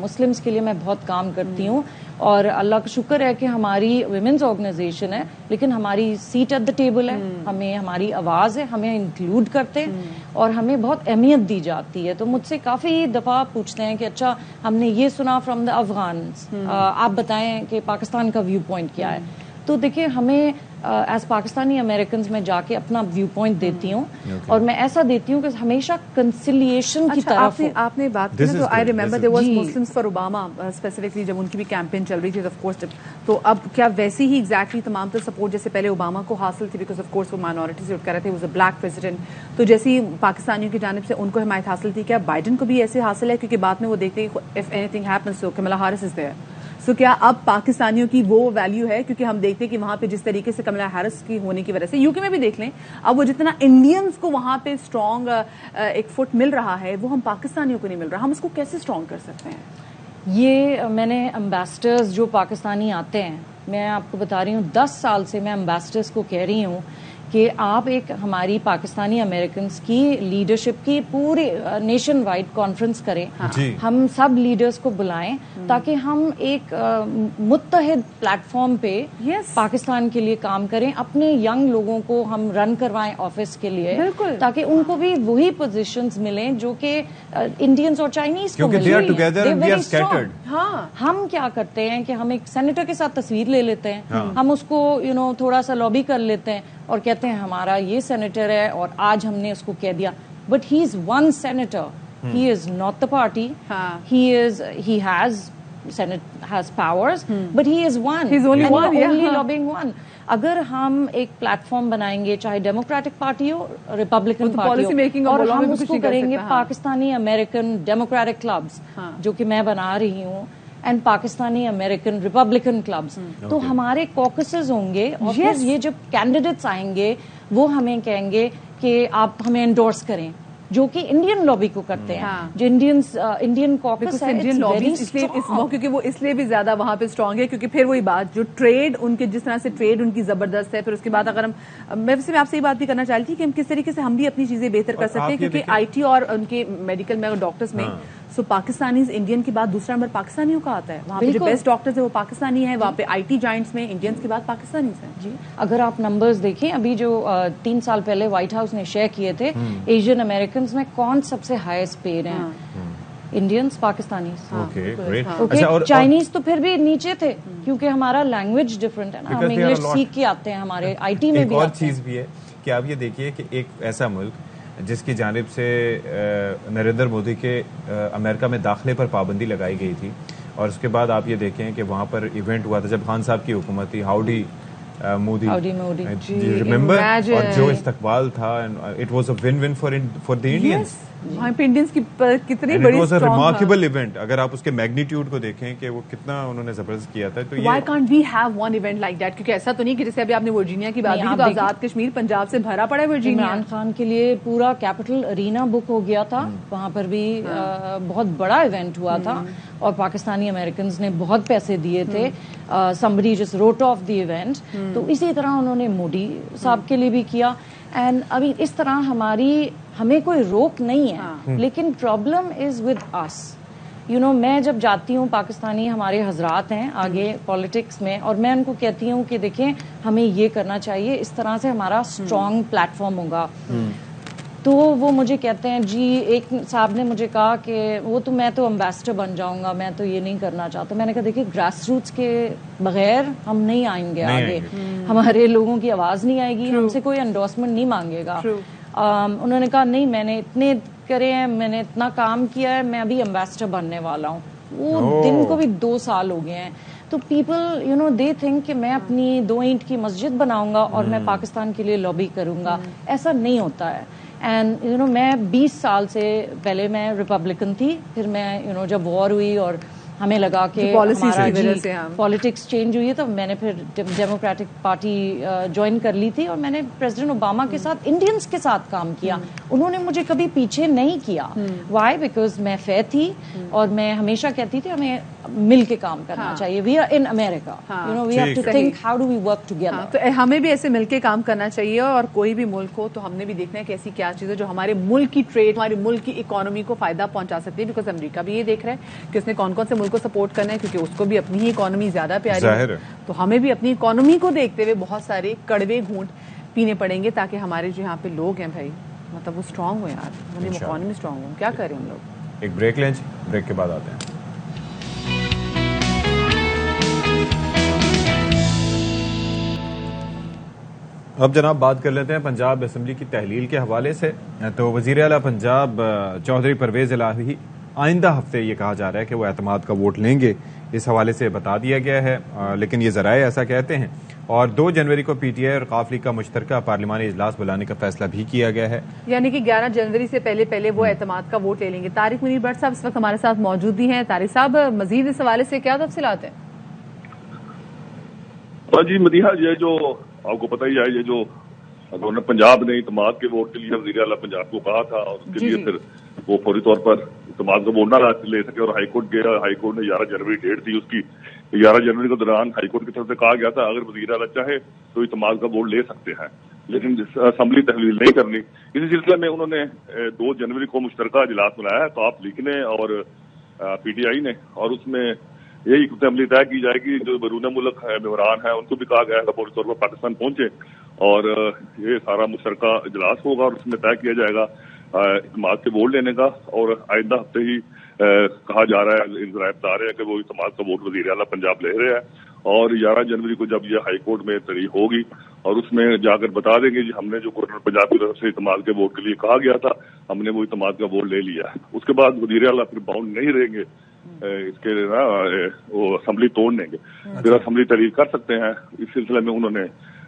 مسلمس کے لیے میں بہت کام کرتی ہوں, اور اللہ کا شکر ہے کہ ہماری ویمنز آرگنائزیشن ہے لیکن ہماری سیٹ ایٹ دا ٹیبل ہے, ہمیں ہماری آواز ہے, ہمیں انکلوڈ کرتے ہیں اور ہمیں بہت اہمیت دی جاتی ہے. تو مجھ سے کافی دفعہ پوچھتے ہیں کہ اچھا ہم نے یہ سنا فرام دا افغانس, آپ بتائیں کہ پاکستان کا ویو پوائنٹ کیا ہے. تو دیکھیں ہمیں ایز پاکستانی امریکنز میں جا کے اپنا ویو پوائنٹ دیتی ہوں, اور میں ایسا دیتی ہوں کہ ہمیشہ کنسیلیشن کی طرف. آپ نے بات کی نا, تو I remember there was Muslims for Obama specifically, جب ان کی بھی کیمپین چل رہی تھی آف کورس, تو اب کیا ویسی ہی ایگزیکٹلی تمام تر سپورٹ جیسے پہلے اوباما کو حاصل تھی, بیکاز آف کورس وہ مائنورٹی سے اٹھ کر رہے تھے, واز اے بلیک پریزیڈنٹ, تو جیسی پاکستانیوں کی جانب سے ان کو حمایت حاصل تھی, کیا بائیڈن کو بھی ایسے حاصل ہے؟ کیونکہ بعد میں وہ دیکھتے ہیں اف اینی تھنگ ہیپنس تو کملا ہیرس از دیئر. سو کیا اب پاکستانیوں کی وہ ویلیو ہے؟ کیونکہ ہم دیکھتے ہیں کہ وہاں پہ جس طریقے سے کملا ہیرس کی ہونے کی وجہ سے, یو کے میں بھی دیکھ لیں, اب وہ جتنا انڈینز کو وہاں پہ اسٹرانگ ایک فٹ مل رہا ہے وہ ہم پاکستانیوں کو نہیں مل رہا. ہم اس کو کیسے اسٹرانگ کر سکتے ہیں؟ یہ میں نے امبیسڈرز جو پاکستانی آتے ہیں, میں آپ کو بتا رہی ہوں 10 سال سے میں امبیسڈرز کو کہہ رہی ہوں کہ آپ ایک ہماری پاکستانی امریکنز کی لیڈرشپ کی پورے نیشن وائڈ کانفرنس کریں, ہم سب لیڈرز کو بلائیں تاکہ ہم ایک متحد پلیٹ فارم پہ پاکستان کے لیے کام کریں, اپنے ینگ لوگوں کو ہم رن کروائیں آفس کے لیے, تاکہ ان کو بھی وہی پوزیشنز ملیں جو کہ انڈینز اور چائنیز کو ملیں. ہم کیا کرتے ہیں کہ ہم ایک سینیٹر کے ساتھ تصویر لے لیتے ہیں, ہم اس کو تھوڑا سا لابی کر لیتے ہیں اور کہتے ہیں ہمارا یہ سینیٹر ہے اور آج ہم نے اس کو کہہ دیا, but he is one senator, he is not the party, he has powers, but he is one, he's only lobbying one. اگر ہم ایک پلیٹ فارم بنائیں گے, چاہے ڈیموکریٹک پارٹی ہو, ریپبلکن پارٹی ہو, اور ہم اس کو کریں گے پاکستانی امریکن ڈیموکریٹک کلبز جو کہ میں بنا رہی ہوں, and Pakistani American Republican clubs, تو ہمارے کوکسز ہوں گے, اور پھر یہ جب کینڈیڈیٹس آئیں گے وہ ہمیں کہیں گے کہ آپ ہمیں انڈورس کریں, جو کہ انڈین لابی کو کرتے ہیں, جو انڈین کاکس ہے, کیونکہ وہ اس لیے بھی زیادہ وہاں پہ اسٹرانگ ہے, کیونکہ پھر وہی بات جو ٹریڈ ان کے, جس طرح سے ٹریڈ ان کی زبردست ہے, پھر اس کے بعد اگر میں آپ سے یہ بات بھی کرنا چاہتی تھی کہ ہم کس طریقے سے ہم بھی اپنی چیزیں بہتر کر سکتے ہیں, کیونکہ آئی ٹی اور ان کے میڈیکل میں ڈاکٹرز میں سو پاکستانیز انڈین کے بعد دوسرا نمبر پاکستانیوں کا آتا ہے, وہاں پہ جو بیسٹ ڈاکٹرز ہیں وہ پاکستانی ہیں, وہاں پہ آئی ٹی جائنٹس میں انڈینس کے بعد پاکستانیز ہیں. جی اگر آپ نمبرز دیکھیں, ابھی جو 3 سال پہلے وائٹ ہاؤس نے شیئر کیے تھے, ایشین امریکنز میں کون سب سے ہائیسٹ پیڈ ہیں, انڈینس, پاکستانیز, چائنیز تو پھر بھی نیچے تھے, کیونکہ ہمارا لینگویج ڈفرنٹ ہے نا, ہم انگلش سیکھ کے آتے ہیں, ہمارے آئی ٹی میں بھی. ایک اور چیز بھی ہے کہ آپ یہ دیکھیے کہ ایک ایسا ملک جس کی جانب سے نریندر مودی کے امریکہ میں داخلے پر پابندی لگائی گئی تھی, اور اس کے بعد آپ یہ دیکھیں کہ وہاں پر ایونٹ ہوا تھا جب خان صاحب کی حکومت تھی, ہاؤڈی مودی, ریممبر, اور جو استقبال تھا, it was a one one for the Indians. وہاں پہ انڈینس کی کتنی بڑی ریمارکیبل ایونٹ, اگر آپ اس کے میگنیٹیوڈ کو دیکھیں کہ وہ کتنا انہوں نے زبردست کیا تھا. تو why can't we have one event like that, کیونکہ ایسا تو نہیں کہ جیسے ابھی آپ نے ورجینیا کی بات کی, تو آزاد کشمیر پنجاب سے بھرا پڑا ہے ورجینیا. عمران خان کے لیے پورا کیپٹل ارینا بک ہو گیا تھا, وہاں پر بھی بہت بڑا ایونٹ ہوا تھا, اور پاکستانی امریکنز نے بہت پیسے دیے تھے, somebody just wrote off the event. تو اسی طرح انہوں نے مودی صاحب کے لیے بھی کیا. اینڈ ابھی اس طرح ہمیں کوئی روک نہیں ہے, لیکن پرابلم از ود اس. میں جب جاتی ہوں, پاکستانی ہمارے حضرات ہیں آگے پالیٹکس میں, اور میں ان کو کہتی ہوں کہ دیکھیں ہمیں یہ کرنا چاہیے, اس طرح سے ہمارا اسٹرانگ پلیٹ فارم ہوگا. تو وہ مجھے کہتے ہیں, جی ایک صاحب نے مجھے کہا کہ میں تو امبیسڈر بن جاؤں گا, میں تو یہ نہیں کرنا چاہتا. میں نے کہا دیکھیے گراس روٹس کے بغیر ہم نہیں آئیں گے آگے, ہمارے لوگوں کی آواز نہیں آئے گی, ہم سے کوئی انڈورسمنٹ نہیں مانگے گا. انہوں نے کہا نہیں, میں نے اتنے کرے ہیں, میں نے اتنا کام کیا ہے, میں ابھی امبیسڈر بننے والا ہوں. وہ دن کو بھی 2 سال ہو گئے ہیں. تو پیپل دے تھنک کہ میں اپنی 2 اینٹ کی مسجد بناؤں گا اور میں پاکستان کے لیے لابی کروں گا. ایسا نہیں ہوتا ہے. اینڈ میں 20 سال سے پہلے میں ریپبلکن تھی, پھر میں جب وار ہوئی اور ہمیں لگا کہ پالیٹکس چینج ہوئی ہے, تو میں نے پھر ڈیموکریٹک پارٹی جوائن کر لی تھی, اور میں نے پریزیڈنٹ اوباما کے ساتھ انڈینس کے ساتھ کام کیا. انہوں نے مجھے کبھی پیچھے نہیں کیا. وائی؟ بیکاز میں فیئر تھی, اور میں ہمیشہ کہتی تھی ہمیں مل کے کام کرنا چاہیے. We are in America, we have to think how do we work together. تو ہمیں بھی ایسے مل کے کام کرنا چاہیے, اور کوئی بھی ملک ہو تو ہم نے بھی دیکھنا ہے کہ ایسی کیا چیز ہے جو ہمارے ملک کی ٹریڈ, ہمارے ملک کی اکانومی کو فائدہ پہنچا سکتی ہے. بیکاز امریکہ بھی یہ دیکھ رہا ہے کہ اس نے کون کون سے ملک کو سپورٹ کرنا ہے, کیونکہ اس کو بھی اپنی ہی اکانومی زیادہ پیاری ہے. تو ہمیں بھی اپنی اکانومی کو دیکھتے ہوئے بہت سارے کڑوے گھونٹ پینے پڑیں گے, تاکہ ہمارے جو یہاں پہ لوگ ہیں بھائی, مطلب وہ اسٹرانگ ہو یار, ہمیں اکانومی اسٹرانگ ہو. کیا کریں ہم لوگ. ایک بریک لیں, بریک کے بعد آتے ہیں. اب جناب بات کر لیتے ہیں پنجاب اسمبلی کی تحلیل کے حوالے سے. تو وزیر اعلیٰ پنجاب چودھری پرویز الہی آئندہ ہفتے یہ کہا جا رہا ہے کہ وہ اعتماد کا ووٹ لیں گے, اس حوالے سے بتا دیا گیا ہے, لیکن یہ ذرائع ایسا کہتے ہیں. اور 2 جنوری کو پی ٹی آئی اور قاف لیگ کا مشترکہ پارلیمانی اجلاس بلانے کا فیصلہ بھی کیا گیا ہے, یعنی کہ 11 جنوری سے پہلے وہ اعتماد کا ووٹ لے لیں گے. طارق منیر بٹ صاحب اس وقت ہمارے ساتھ موجود بھی ہیں. طارق صاحب, مزید اس حوالے سے کیا تفصیلات ہیں؟ جی مدیحہ, یہ جو آپ کو پتہ ہی ہے, یہ جو انہوں نے پنجاب نے اعتماد کے ووٹ کے لیے وزیر اعلیٰ پنجاب کو کہا تھا, اور اس کے لیے پھر وہ فوری طور پر اعتماد کا ووٹ نہ لے سکے, اور ہائی کورٹ گیا. ہائی کورٹ نے 11 جنوری ڈیٹ تھی اس کی, 11 جنوری کے دوران ہائی کورٹ کی طرف سے کہا گیا تھا اگر وزیر اعلیٰ چاہے تو اعتماد کا ووٹ لے سکتے ہیں, لیکن اسمبلی تحلیل نہیں کرنی. اسی سلسلے میں انہوں نے 2 جنوری کو مشترکہ اجلاس بلایا ہے, قاف لیگ نے اور پی ٹی آئی نے, اور اس میں یہی اسمبلی طے کی جائے گی. جو بیرون ملک ممبران ہیں ان کو بھی کہا گیا ہے فوری طور پر پاکستان پہنچے, اور یہ سارا مشترکہ اجلاس ہوگا, اور اس میں طے کیا جائے گا اعتماد کے ووٹ لینے کا. اور آئندہ ہفتے ہی کہا جا رہا ہے, ذرائع بتا رہے ہیں کہ وہ اعتماد کا ووٹ وزیر اعلیٰ پنجاب لے رہے ہیں, اور 11 جنوری کو جب یہ ہائی کورٹ میں تحریر ہوگی اور اس میں جا کر بتا دیں گے جی ہم نے جو گورنر پنجاب کی طرف سے اعتماد کے ووٹ کے لیے کہا گیا تھا ہم نے وہ اعتماد کا ووٹ لے لیا ہے. اس کے بعد وزیر اعلیٰ پھر باؤنڈ نہیں رہیں گے اس کے وہ اسمبلی توڑ دیں گے, پھر اسمبلی تحریر کر سکتے ہیں. اس سلسلے میں انہوں نے